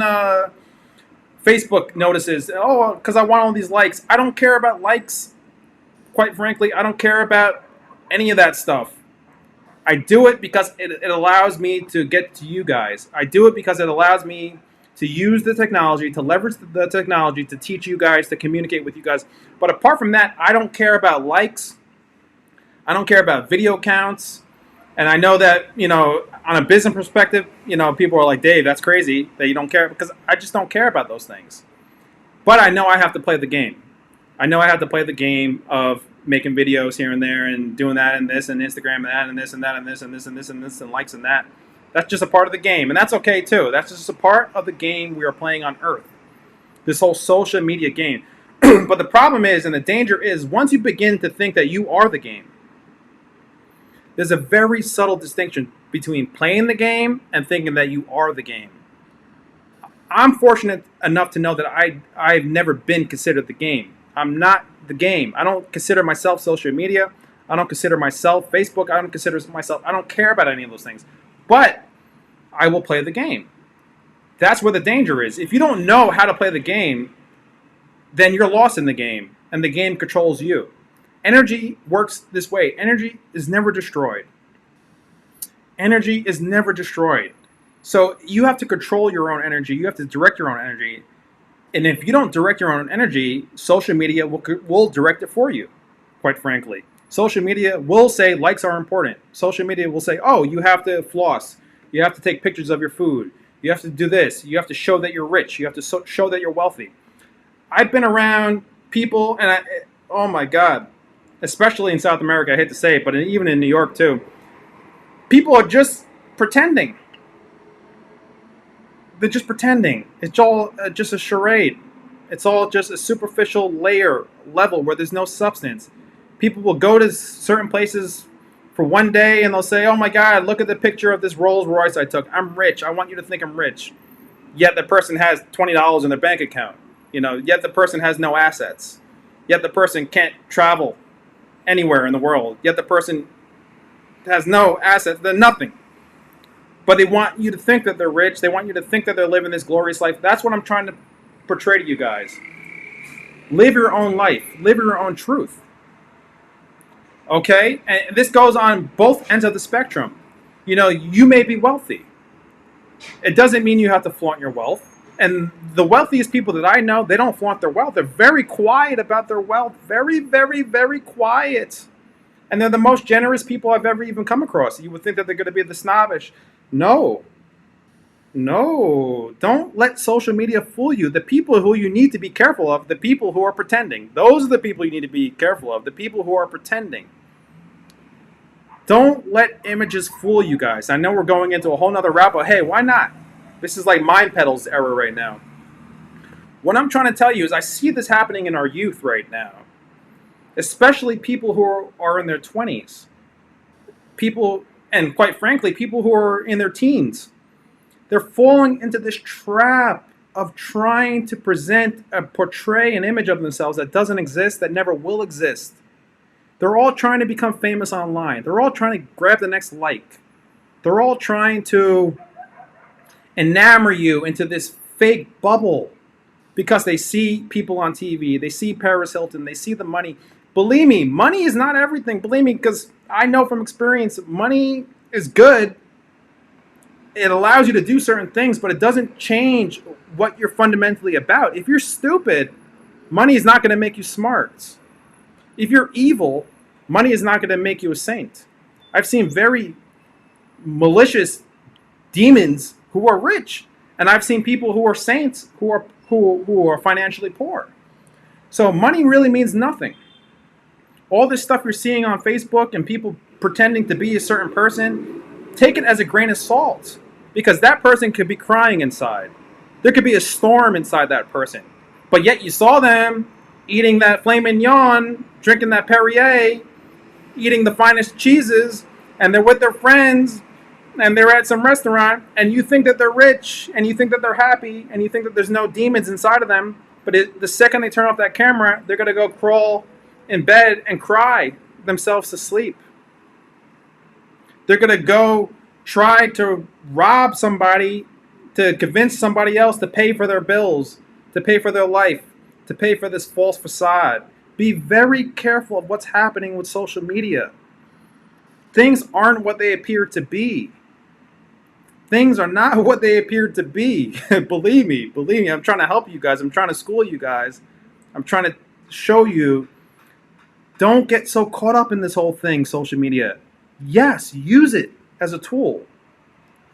Facebook notices, oh, because I want all these likes. I don't care about likes. Quite frankly, I don't care about any of that stuff. I do it because it allows me to get to you guys. I do it because it allows me to use the technology, to leverage the technology, to teach you guys, to communicate with you guys. But apart from that, I don't care about likes. I don't care about video counts. And I know that, on a business perspective, people are like, Dave, that's crazy that you don't care, because I just don't care about those things. But I know I have to play the game. I know I have to play the game of making videos here and there and doing that and this and Instagram and that and this and that and this and this and this and this and likes and that. That's just a part of the game. And that's okay too. That's just a part of the game we are playing on Earth. This whole social media game. But the problem is, and the danger is, once you begin to think that you are the game, there's a very subtle distinction between playing the game and thinking that you are the game. I'm fortunate enough to know that I've never been considered the game. I'm not the game. I don't consider myself social media. I don't consider myself Facebook. I don't consider myself, I don't care about any of those things. But I will play the game. That's where the danger is. If you don't know how to play the game, then you're lost in the game, and the game controls you. Energy works this way. Energy is never destroyed. Energy is never destroyed. So you have to control your own energy. You have to direct your own energy. And if you don't direct your own energy, social media will direct it for you, quite frankly. Social media will say likes are important. Social media will say, oh, you have to floss. You have to take pictures of your food. You have to do this. You have to show that you're rich. You have to show that you're wealthy. I've been around people, and oh my God, especially in South America, I hate to say it, but even in New York too, people are just pretending. They're just pretending. It's all just a charade. It's all just a superficial level where there's no substance. People will go to certain places for one day and they'll say, oh my God, look at the picture of this Rolls Royce I took. I'm rich. I want you to think I'm rich. Yet the person has $20 in their bank account. Yet the person has no assets. Yet the person can't travel anywhere in the world. Yet the person has no assets. They're nothing. But they want you to think that they're rich. They want you to think that they're living this glorious life. That's what I'm trying to portray to you guys. Live your own life. Live your own truth. Okay? And this goes on both ends of the spectrum. You may be wealthy. It doesn't mean you have to flaunt your wealth. And the wealthiest people that I know, they don't flaunt their wealth. They're very quiet about their wealth. Very, very, very quiet. And they're the most generous people I've ever even come across. You would think that they're going to be the snobbish. No. Don't let social media fool you. The people who you need to be careful of, the people who are pretending. Those are the people you need to be careful of. The people who are pretending. Don't let images fool you guys. I know we're going into a whole nother route, but hey, why not? This is like Mind Pedal's era right now. What I'm trying to tell you is I see this happening in our youth right now. Especially people who are in their 20s. People, and quite frankly, people who are in their teens. They're falling into this trap of trying to portray an image of themselves that doesn't exist, that never will exist. They're all trying to become famous online. They're all trying to grab the next like. They're all trying to enamor you into this fake bubble because they see people on TV, they see Paris Hilton, they see the money. Believe me, money is not everything. Believe me, because I know from experience, money is good. It allows you to do certain things, but it doesn't change what you're fundamentally about. If you're stupid, money is not going to make you smart. If you're evil, money is not going to make you a saint. I've seen very malicious demons who are rich, and I've seen people who are saints who are financially poor. So money really means nothing. All this stuff you're seeing on Facebook and people pretending to be a certain person, take it as a grain of salt, because that person could be crying inside. There could be a storm inside that person, but yet you saw them eating that filet mignon, drinking that Perrier, eating the finest cheeses, and they're with their friends, and they're at some restaurant, and you think that they're rich, and you think that they're happy, and you think that there's no demons inside of them, but the second they turn off that camera, they're going to go crawl in bed and cry themselves to sleep. They're going to go try to rob somebody, to convince somebody else to pay for their bills, to pay for their life, to pay for this false facade. Be very careful of what's happening with social media. Things aren't what they appear to be. Things are not what they appear to be. Believe me, I'm trying to help you guys. I'm trying to school you guys. I'm trying to show you, don't get so caught up in this whole thing, social media. Yes, use it as a tool.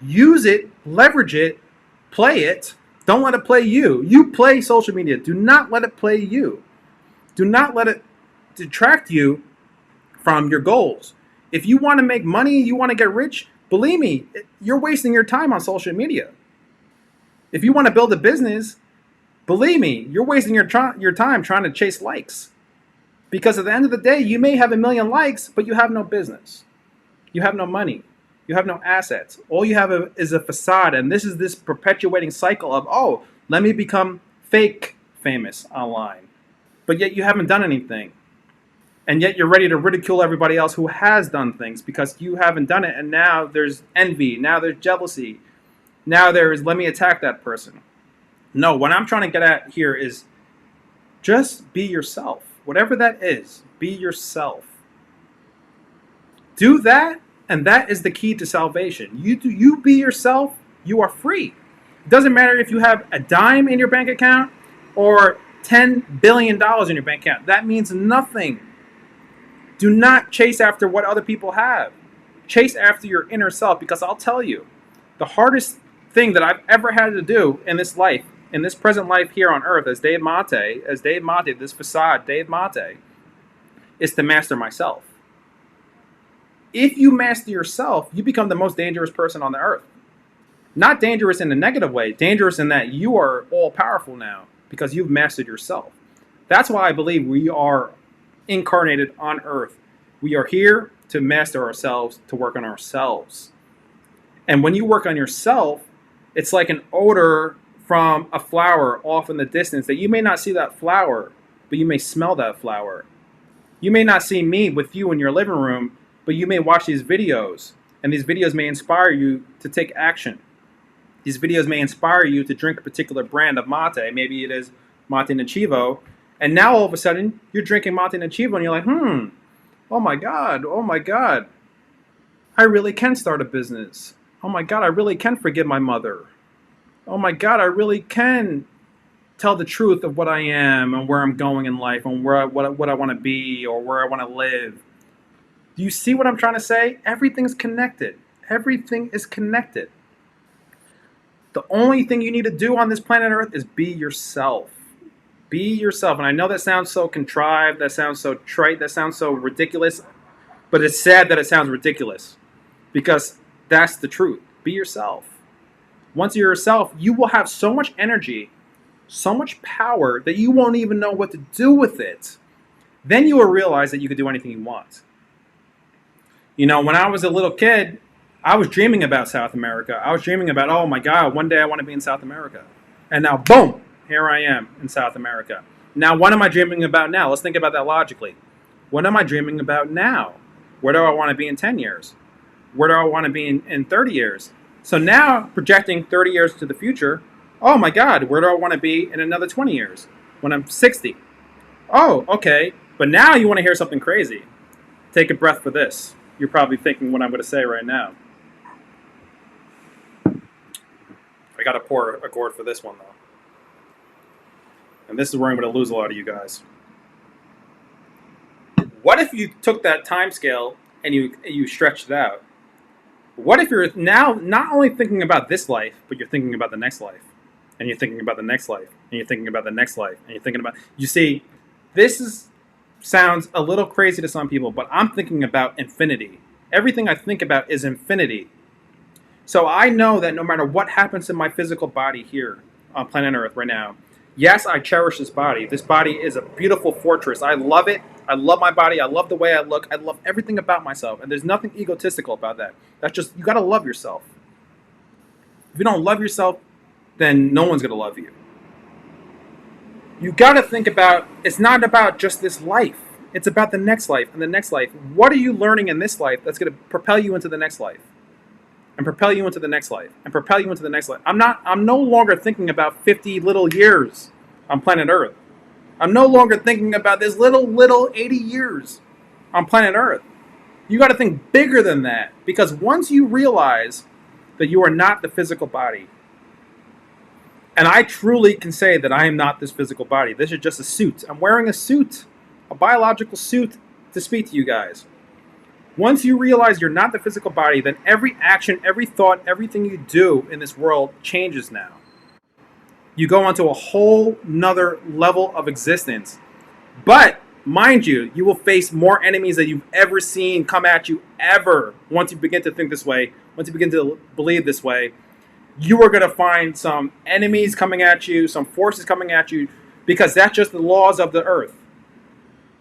Use it, leverage it, play it. Don't let it play you. You play social media. Do not let it play you. Do not let it detract you from your goals. If you want to make money, you want to get rich, believe me, you're wasting your time on social media. If you want to build a business, believe me, you're wasting your time trying to chase likes. Because at the end of the day, you may have 1 million likes, but you have no business. You have no money. You have no assets. All you have is a facade. And this is this perpetuating cycle of, oh, let me become fake famous online. But yet you haven't done anything. And yet you're ready to ridicule everybody else who has done things because you haven't done it. And now there's envy. Now there's jealousy. Now there is, let me attack that person. No, what I'm trying to get at here is just be yourself. Whatever that is, be yourself. Do that, and that is the key to salvation. You be yourself, you are free. It doesn't matter if you have a dime in your bank account or $10 billion in your bank account. That means nothing. Do not chase after what other people have. Chase after your inner self, because I'll tell you, the hardest thing that I've ever had to do in this life, in this present life here on earth, as Dave Mate, this facade, Dave Mate, is to master myself. If you master yourself, you become the most dangerous person on the earth. Not dangerous in a negative way, dangerous in that you are all powerful now because you've mastered yourself. That's why I believe we are incarnated on earth. We are here to master ourselves, to work on ourselves. And when you work on yourself, it's like an odor from a flower off in the distance that you may not see that flower, but you may smell that flower. You may not see me with you in your living room, but you may watch these videos, and these videos may inspire you to take action. These videos may inspire you to drink a particular brand of mate. Maybe it is Mate Nativo. And now all of a sudden, you're drinking Mate Nativo, and you're like, oh my God, I really can start a business. Oh my God, I really can forgive my mother. Oh my God, I really can tell the truth of what I am and where I'm going in life and what I want to be or where I want to live. Do you see what I'm trying to say? Everything's connected. Everything is connected. The only thing you need to do on this planet Earth is be yourself. Be yourself. And I know that sounds so contrived, that sounds so trite, that sounds so ridiculous, but it's sad that it sounds ridiculous because that's the truth. Be yourself. Once you're yourself, you will have so much energy, so much power that you won't even know what to do with it. Then you will realize that you can do anything you want. You know, when I was a little kid, I was dreaming about South America. I was dreaming about, oh my God, one day I want to be in South America. And now, boom, here I am in South America. Now, what am I dreaming about now? Let's think about that logically. What am I dreaming about now? Where do I want to be in 10 years? Where do I want to be in 30 years? So now, projecting 30 years to the future, Oh my God, where do I want to be in another 20 years when I'm 60? Oh, okay. But now you want to hear something crazy. Take a breath for this. You're probably thinking what I'm going to say right now. I got to pour a gourd for this one, though. And this is where I'm going to lose a lot of you guys. What if you took that time scale and you stretched it out? What if you're now not only thinking about this life, but you're thinking about the next life? And you're thinking about the next life, and you're thinking about the next life, and you're thinking about... You see, sounds a little crazy to some people, but I'm thinking about infinity. Everything I think about is infinity. So I know that no matter what happens to my physical body here on planet Earth right now, yes, I cherish this body. This body is a beautiful fortress. I love it. I love my body. I love the way I look. I love everything about myself. And there's nothing egotistical about that. That's just, you got to love yourself. If you don't love yourself, then no one's going to love you. You got to think about, it's not about just this life. It's about the next life and the next life. What are you learning in this life that's going to propel you into the next life? And propel you into the next life, and propel you into the next life. I'm no longer thinking about 50 little years on planet Earth. I'm no longer thinking about this little 80 years on planet Earth. You got to think bigger than that, because once you realize that you are not the physical body, and I truly can say that I am not this physical body. This is just a suit. I'm wearing a suit, a biological suit, to speak to you guys. Once you realize you're not the physical body, then every action, every thought, everything you do in this world changes now. You go onto a whole nother level of existence. But, mind you, you will face more enemies than you've ever seen come at you ever. Once you begin to think this way, once you begin to believe this way, you are going to find some enemies coming at you, some forces coming at you, because that's just the laws of the earth.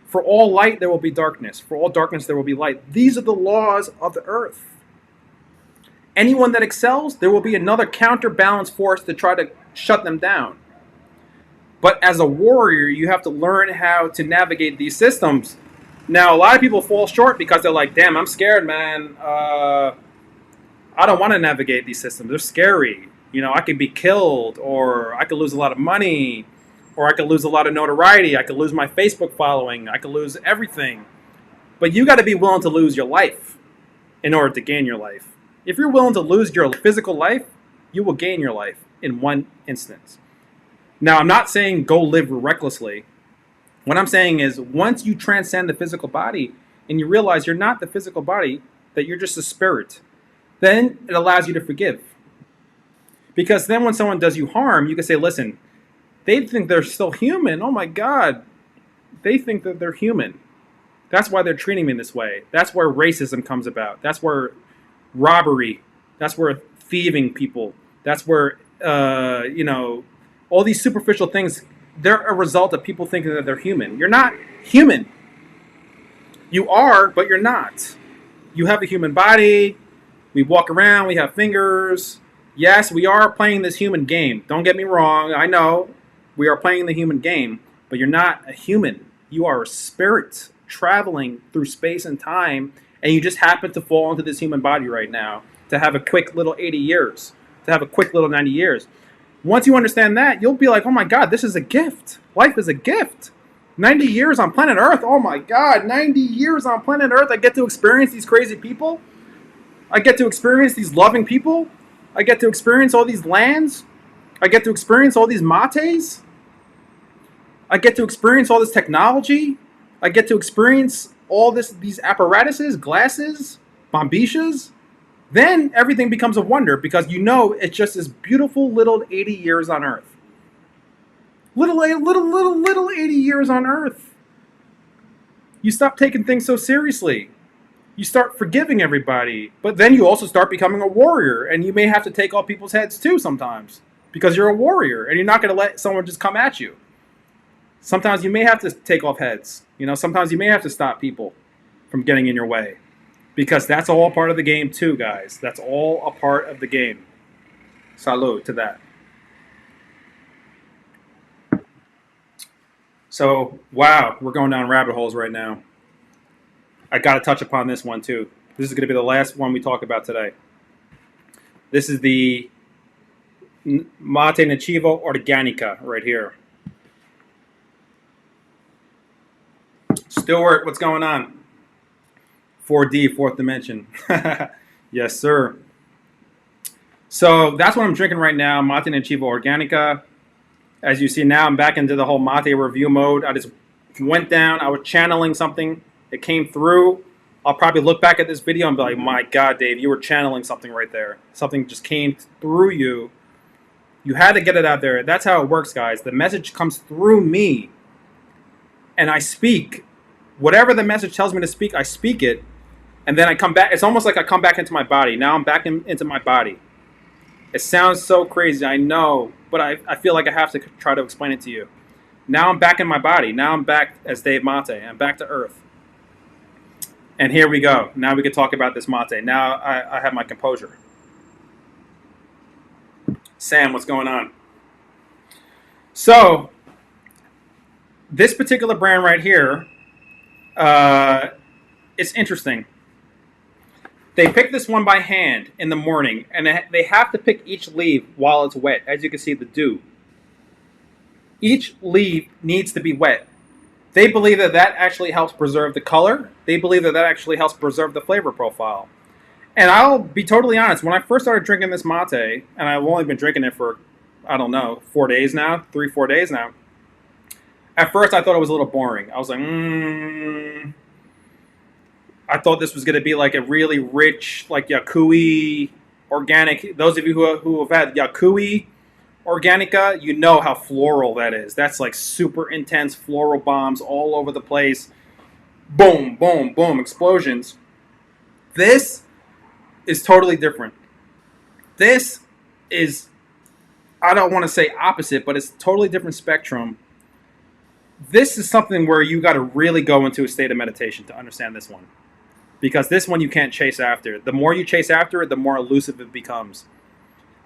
For all light, there will be darkness. For all darkness, there will be light. These are the laws of the earth. Anyone that excels, there will be another counterbalance force to try to shut them down. But as a warrior, you have to learn how to navigate these systems. Now, a lot of people fall short because they're like, damn, I'm scared, man. I don't want to navigate these systems. They're scary. You know, I could be killed, or I could lose a lot of money, or I could lose a lot of notoriety. I could lose my Facebook following. I could lose everything. But you got to be willing to lose your life in order to gain your life. If you're willing to lose your physical life, you will gain your life in one instance. Now, I'm not saying go live recklessly. What I'm saying is, once you transcend the physical body and you realize you're not the physical body, that you're just a spirit, then it allows you to forgive. Because then when someone does you harm, you can say, listen, they think they're still human. Oh my God. They think that they're human. That's why they're treating me this way. That's where racism comes about. That's where robbery, that's where thieving people, that's where, all these superficial things, they're a result of people thinking that they're human. You're not human. You are, but you're not. You have a human body. We walk around. We have fingers. Yes, we are playing this human game. Don't get me wrong. I know we are playing the human game, but you're not a human. You are a spirit traveling through space and time, and you just happen to fall into this human body right now to have a quick little 80 years, to have a quick little 90 years. Once you understand that, you'll be like, oh my God, this is a gift. Life is a gift. 90 years on planet Earth. Oh my God, 90 years on planet Earth. I get to experience these crazy people. I get to experience these loving people. I get to experience all these lands. I get to experience all these mates. I get to experience all this technology. I get to experience all these apparatuses, glasses, bombishas. Then everything becomes a wonder, because you know it's just this beautiful little 80 years on Earth. Little 80 years on Earth. You stop taking things so seriously. You start forgiving everybody, but then you also start becoming a warrior, and you may have to take off people's heads too sometimes, because you're a warrior and you're not going to let someone just come at you. Sometimes you may have to take off heads. Sometimes you may have to stop people from getting in your way, because that's all part of the game too, guys. That's all a part of the game. Salud to that. So, wow, we're going down rabbit holes right now. I got to touch upon this one too. This is going to be the last one we talk about today. This is the Mate Nativo Organica right here. Stuart, what's going on? 4D, fourth dimension. Yes, sir. So that's what I'm drinking right now, Mate Nativo Organica. As you see now, I'm back into the whole mate review mode. I just went down. I was channeling something. It came through. I'll probably look back at this video and be like, my God, Dave, you were channeling something right there. Something just came through you. You had to get it out there. That's how it works, guys. The message comes through me, and I speak. Whatever the message tells me to speak, I speak it, and then I come back. It's almost like I come back into my body. Now I'm back into my body. It sounds so crazy, I know, but I feel like I have to try to explain it to you. Now I'm back in my body. Now I'm back as Dave Mate. I'm back to earth. And here we go. Now we can talk about this mate. Now I have my composure. Sam, what's going on? So, this particular brand right here, it's interesting. They pick this one by hand in the morning, and they have to pick each leaf while it's wet. As you can see, the dew. Each leaf needs to be wet. They believe that that actually helps preserve the color. They believe that that actually helps preserve the flavor profile. And I'll be totally honest, when I first started drinking this mate, and I've only been drinking it for, I don't know, 4 days now, 3-4 days now. At first, I thought it was a little boring. I was like, I thought this was going to be like a really rich, like Yakui organic. Those of you who have had Yakui Organica, you know how floral that is. That's like super intense floral bombs all over the place. Boom, boom, boom, explosions. This is totally different. This is, I don't want to say opposite, but it's a totally different spectrum. This is something where you got to really go into a state of meditation to understand this one. Because this one you can't chase after. The more you chase after it, the more elusive it becomes.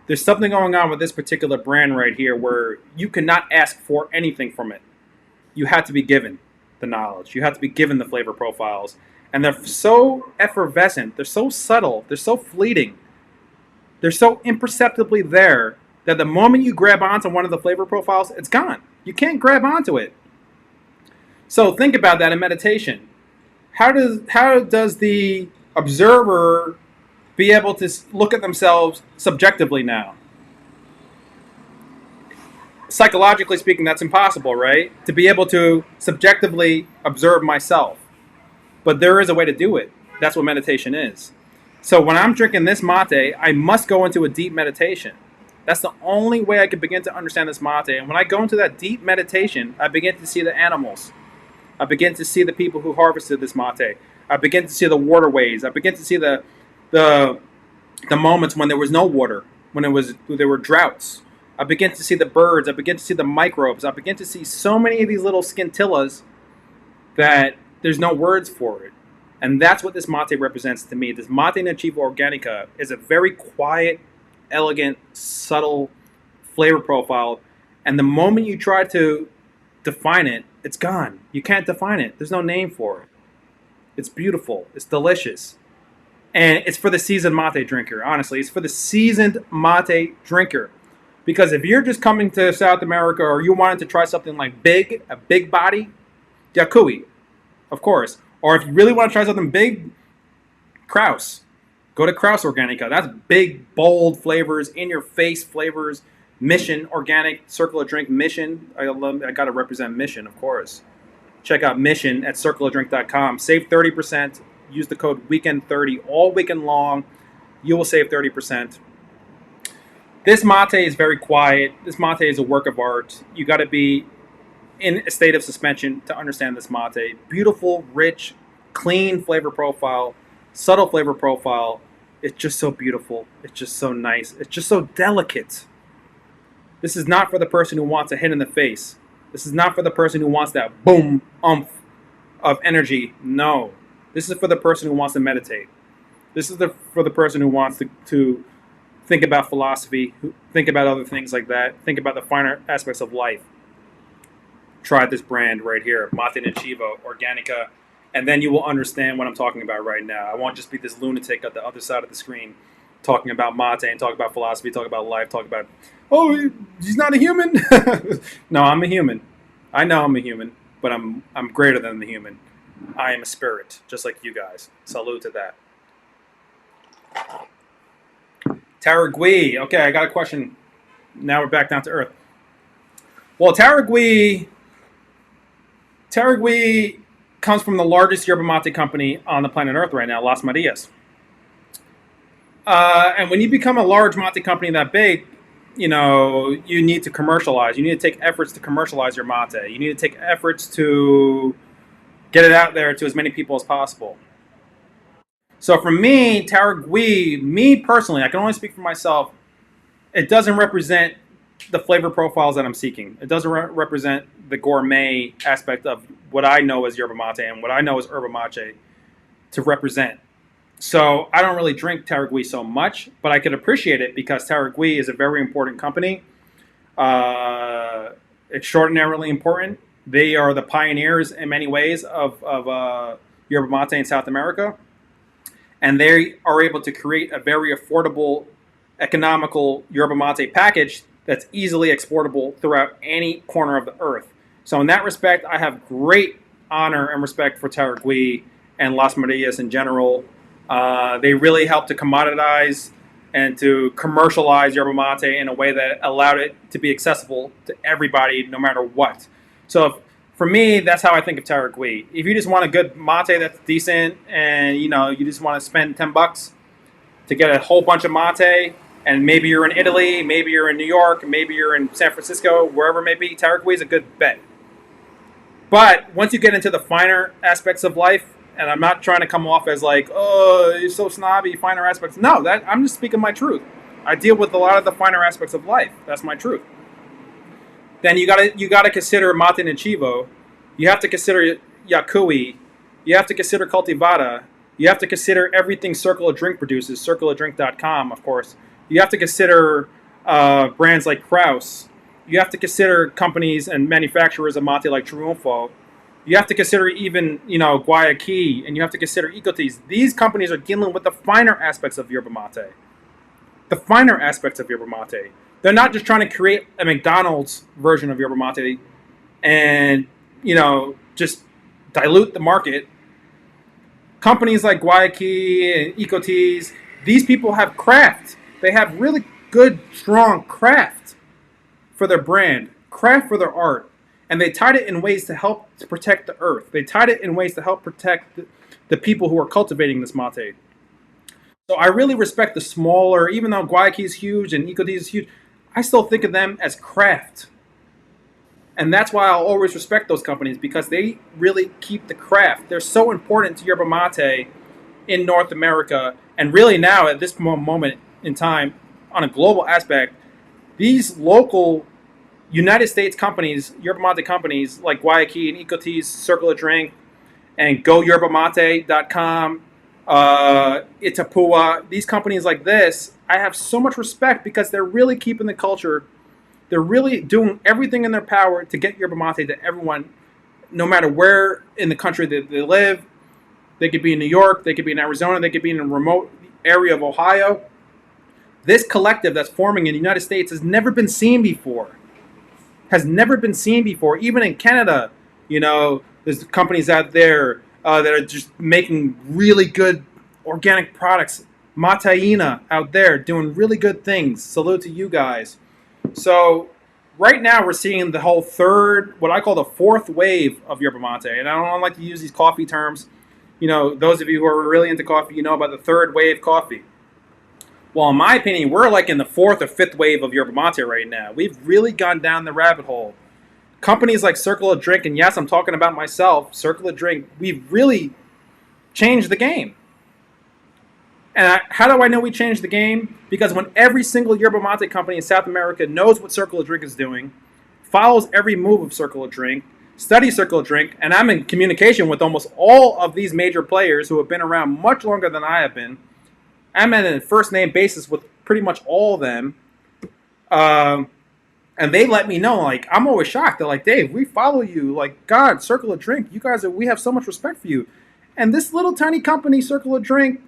There's something going on with this particular brand right here where you cannot ask for anything from it. You have to be given the knowledge. You have to be given the flavor profiles. And they're so effervescent. They're so subtle. They're so fleeting. They're so imperceptibly there that the moment you grab onto one of the flavor profiles, it's gone. You can't grab onto it. So think about that in meditation. How does the observer be able to look at themselves subjectively now? Psychologically speaking, that's impossible, right? To be able to subjectively observe myself. But there is a way to do it. That's what meditation is. So when I'm drinking this mate, I must go into a deep meditation. That's the only way I can begin to understand this mate. And when I go into that deep meditation, I begin to see the animals. I begin to see the people who harvested this mate. I begin to see the waterways. I begin to see the moments when there was no water, when there were droughts. I begin to see the birds. I begin to see the microbes. I begin to see so many of these little scintillas that there's no words for it. And that's what this mate represents to me. This Mate Nativo Organica is a very quiet, elegant, subtle flavor profile. And the moment you try to define it, it's gone. You can't define it. There's no name for it. It's beautiful. It's delicious. And it's for the seasoned mate drinker, honestly. It's for the seasoned mate drinker. Because if you're just coming to South America or you wanted to try something like a big body, Yakui, of course. Or if you really want to try something big, Kraus. Go to Kraus Organica. That's big, bold flavors, in-your-face flavors. Mission, organic, circle of drink, Mission. I got to represent Mission, of course. Check out Mission at circleofdrink.com. Save 30%. Use the code WEEKEND30 all weekend long. You will save 30%. This mate is very quiet. This mate is a work of art. You got to be in a state of suspension to understand this mate. Beautiful, rich, clean flavor profile, subtle flavor profile. It's just so beautiful. It's just so nice. It's just so delicate. This is not for the person who wants a hit in the face. This is not for the person who wants that boom, umph of energy. No. This is for the person who wants to meditate. This is for the person who wants to think about philosophy, think about other things like that, think about the finer aspects of life. Try this brand right here, Mate Nativo Organica, and then you will understand what I'm talking about right now. I won't just be this lunatic at the other side of the screen talking about mate and talking about philosophy, talking about life, talking about, oh, he's not a human. No, I'm a human. I know I'm a human, but I'm greater than the human. I am a spirit, just like you guys. Salute to that. Taragui. Okay, I got a question. Now we're back down to earth. Well, Taragui comes from the largest yerba mate company on the planet Earth right now, Las Marias. And when you become a large mate company that big, you need to commercialize. You need to take efforts to commercialize your mate. You need to take efforts to get it out there to as many people as possible. So for me, Taragui, me personally, I can only speak for myself, it doesn't represent the flavor profiles that I'm seeking. It doesn't represent the gourmet aspect of what I know as yerba mate and what I know as herba mate to represent. So I don't really drink Taragui so much, but I could appreciate it because Taragui is a very important company, extraordinarily important. They are the pioneers in many ways of yerba mate in South America, and they are able to create a very affordable, economical yerba mate package that's easily exportable throughout any corner of the earth. So in that respect, I have great honor and respect for Taragui and Las Marias in general. They really helped to commoditize and to commercialize yerba mate in a way that allowed it to be accessible to everybody, no matter what. So for me, that's how I think of Taragui. If you just want a good mate that's decent, and you just want to spend $10 to get a whole bunch of mate, and maybe you're in Italy, maybe you're in New York, maybe you're in San Francisco, wherever it may be, Taragui is a good bet. But once you get into the finer aspects of life, and I'm not trying to come off as like, oh, you're so snobby, finer aspects. No, I'm just speaking my truth. I deal with a lot of the finer aspects of life. That's my truth. Then you gotta consider mate nativo. You have to consider Yaqui. You have to consider cultivada. You have to consider everything Circle of Drink produces, circleofdrink.com, of course. You have to consider brands like Kraus. You have to consider companies and manufacturers of mate like Triunfo. You have to consider even, Guayaquil, and you have to consider Ecoteas. These companies are dealing with the finer aspects of yerba mate. The finer aspects of yerba mate. They're not just trying to create a McDonald's version of yerba mate and, just dilute the market. Companies like Guayaquil and Ecoteas, these people have craft. They have really good, strong craft for their brand, craft for their art. And they tied it in ways to help to protect the earth. They tied it in ways to help protect the people who are cultivating this mate. So I really respect the smaller, even though Guayaquil is huge and Ecoteas is huge, I still think of them as craft. And that's why I'll always respect those companies, because they really keep the craft. They're so important to yerba mate in North America. And really now, at this moment in time, on a global aspect, these local United States companies, yerba mate companies like Guayaquil and Ecoteas, Circle of Drink, and GoYerbaMate.com, Itapua, these companies like this, I have so much respect because they're really keeping the culture. They're really doing everything in their power to get yerba mate to everyone, no matter where in the country that they live. They could be in New York, they could be in Arizona, they could be in a remote area of Ohio. This collective that's forming in the United States has never been seen before. Has never been seen before. Even in Canada, there's companies out there that are just making really good organic products. Mataina out there doing really good things. Salute to you guys. So right now we're seeing the whole third, what I call the fourth wave of yerba mate. And I don't like to use these coffee terms. Those of you who are really into coffee, you know about the third wave coffee. Well, in my opinion, we're like in the fourth or fifth wave of yerba mate right now. We've really gone down the rabbit hole. Companies like Circle of Drink, and yes, I'm talking about myself, Circle of Drink, we've really changed the game. And how do I know we changed the game? Because when every single yerba mate company in South America knows what Circle of Drink is doing, follows every move of Circle of Drink, studies Circle of Drink, and I'm in communication with almost all of these major players who have been around much longer than I have been. I'm at a first name basis with pretty much all of them. And they let me know, like, I'm always shocked. They're like, Dave, we follow you. Like, God, Circle of Drink, you guys, we have so much respect for you. And this little tiny company, Circle of Drink,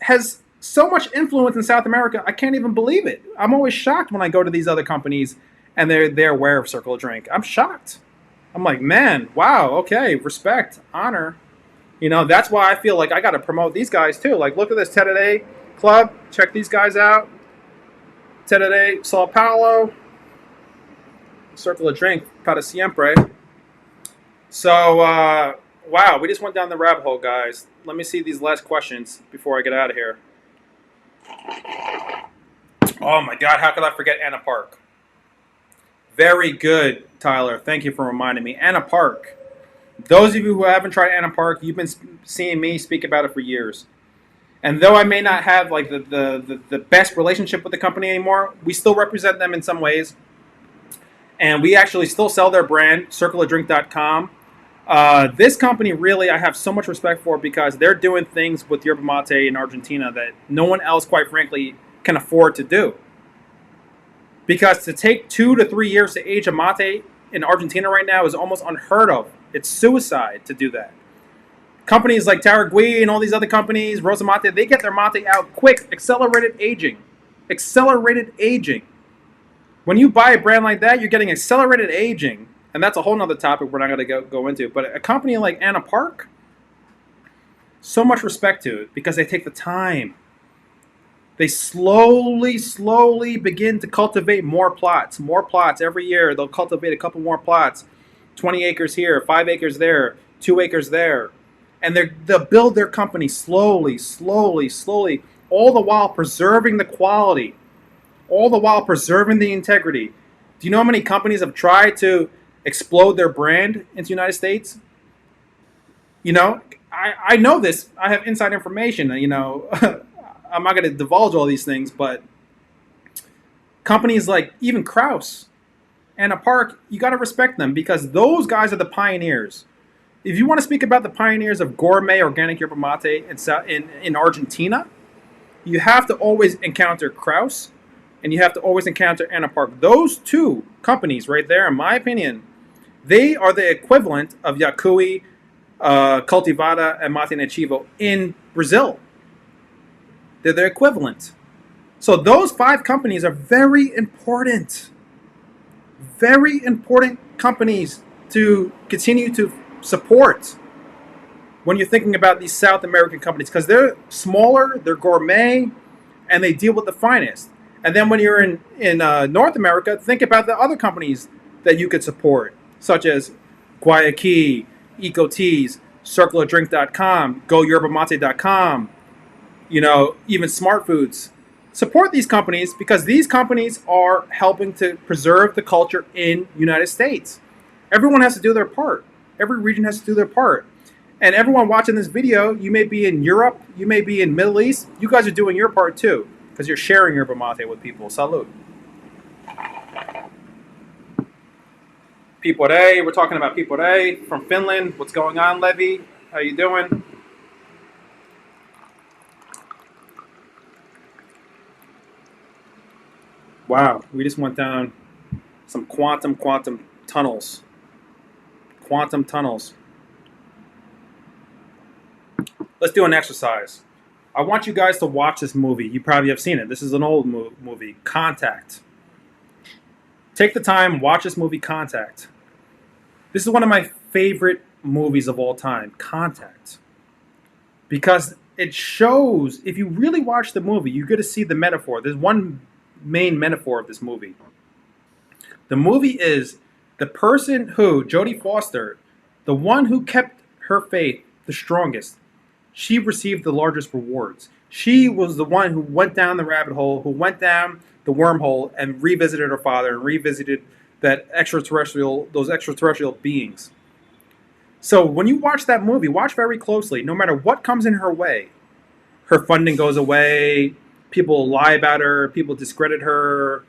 has so much influence in South America. I can't even believe it. I'm always shocked when I go to these other companies and they're aware of Circle of Drink. I'm shocked. I'm like, man, wow, okay, respect, honor. That's why I feel like I got to promote these guys too. Like, look at this Tereré Club. Check these guys out. Tereré Sao Paulo. Circle of Drink, para siempre. So, wow, we just went down the rabbit hole, guys. Let me see these last questions before I get out of here. Oh my God, how could I forget Anna Park? Very good, Tyler. Thank you for reminding me. Anna Park. Those of you who haven't tried Anna Park, you've been seeing me speak about it for years. And though I may not have like the best relationship with the company anymore, we still represent them in some ways. And we actually still sell their brand, circleofdrink.com. This company really I have so much respect for because they're doing things with yerba mate in Argentina that no one else, quite frankly, can afford to do. Because to take 2 to 3 years to age a mate in Argentina right now is almost unheard of. It's suicide to do that. Companies like Taragui and all these other companies, Rosa Mate, they get their mate out quick. Accelerated aging. Accelerated aging. When you buy a brand like that, you're getting accelerated aging. And that's a whole nother topic we're not going to go into. But a company like Anna Park, so much respect to it because they take the time. They slowly begin to cultivate more plots. More plots every year. They'll cultivate a couple more plots. 20 acres here, 5 acres there, 2 acres there. And they'll build their company slowly, all the while preserving the quality, all the while preserving the integrity. Do you know how many companies have tried to explode their brand into the United States? I know this. I have inside information. I'm not going to divulge all these things, but companies like even Kraus, Anna Park, you got to respect them because those guys are the pioneers. If you want to speak about the pioneers of gourmet organic yerba mate in Argentina, you have to always encounter Kraus and you have to always encounter Anna Park. Those two companies right there, in my opinion, they are the equivalent of Yaqui, Cultivada, and Mate Nativo in Brazil. They're their equivalent. So those 5 companies are very important companies to continue to support when you're thinking about these South American companies because they're smaller, they're gourmet, and they deal with the finest. And then when you're in North America, think about the other companies that you could support, such as Guayaquil, Eco Teas, CircleOfDrink.com, GoYerbaMate.com, even Smart Foods. Support these companies because these companies are helping to preserve the culture in the United States. Everyone has to do their part. Every region has to do their part. And everyone watching this video, you may be in Europe, you may be in Middle East. You guys are doing your part too because you're sharing yerba mate with people. Salud. Pipore, we're talking about Pipore from Finland. What's going on, Levi? How you doing? Wow, we just went down some quantum tunnels. Quantum tunnels. Let's do an exercise. I want you guys to watch this movie. You probably have seen it. This is an old movie, Contact. Take the time, watch this movie, Contact. This is one of my favorite movies of all time, Contact. Because it shows, if you really watch the movie, you get to see the metaphor. There's one main metaphor of this movie. The movie is the person who, Jodie Foster, the one who kept her faith the strongest, she received the largest rewards. She was the one who went down the rabbit hole, who went down the wormhole and revisited her father and revisited those extraterrestrial beings. So when you watch that movie, watch very closely. No matter what comes in her way, her funding goes away, people lie about her, people discredit her.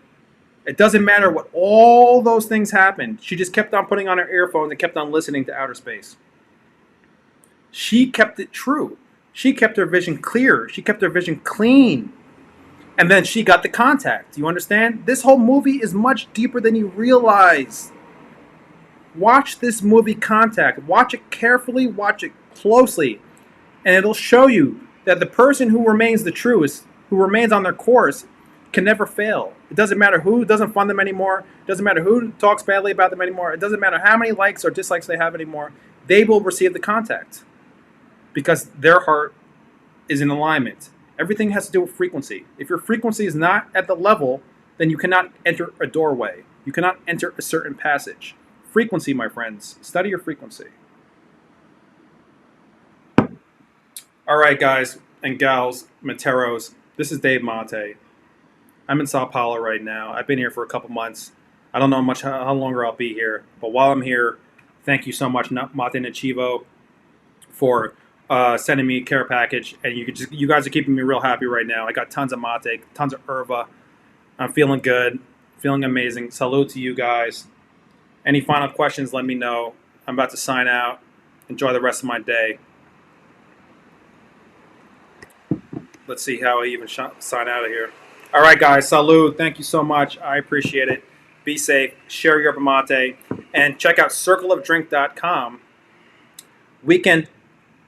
It doesn't matter what all those things happened. She just kept on putting on her earphones and kept on listening to outer space. She kept it true. She kept her vision clear. She kept her vision clean. And then she got the contact. You understand? This whole movie is much deeper than you realize. Watch this movie, Contact. Watch it carefully. Watch it closely. And it'll show you that the person who remains the truest who remains on their course can never fail. It doesn't matter who doesn't fund them anymore. It doesn't matter who talks badly about them anymore. It doesn't matter how many likes or dislikes they have anymore. They will receive the contact because their heart is in alignment. Everything has to do with frequency. If your frequency is not at the level, then you cannot enter a doorway. You cannot enter a certain passage. Frequency, my friends. Study your frequency. All right, guys and gals, Materos, this is Dave Mate. I'm in Sao Paulo right now. I've been here for a couple months. I don't know how longer I'll be here, but while I'm here, thank you so much, Mate Nativo, for sending me a care package. And you guys are keeping me real happy right now. I got tons of mate, tons of erva. I'm feeling good, feeling amazing. Salud to you guys. Any final questions, let me know. I'm about to sign out. Enjoy the rest of my day. Let's see how I even sign out of here. All right, guys. Salud. Thank you so much. I appreciate it. Be safe. Share yerba mate. And check out circleofdrink.com. Weekend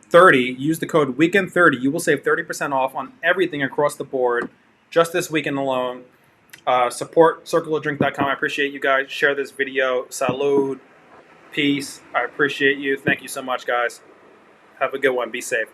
30. Use the code weekend30. You will save 30% off on everything across the board just this weekend alone. Support circleofdrink.com. I appreciate you guys. Share this video. Salud. Peace. I appreciate you. Thank you so much, guys. Have a good one. Be safe.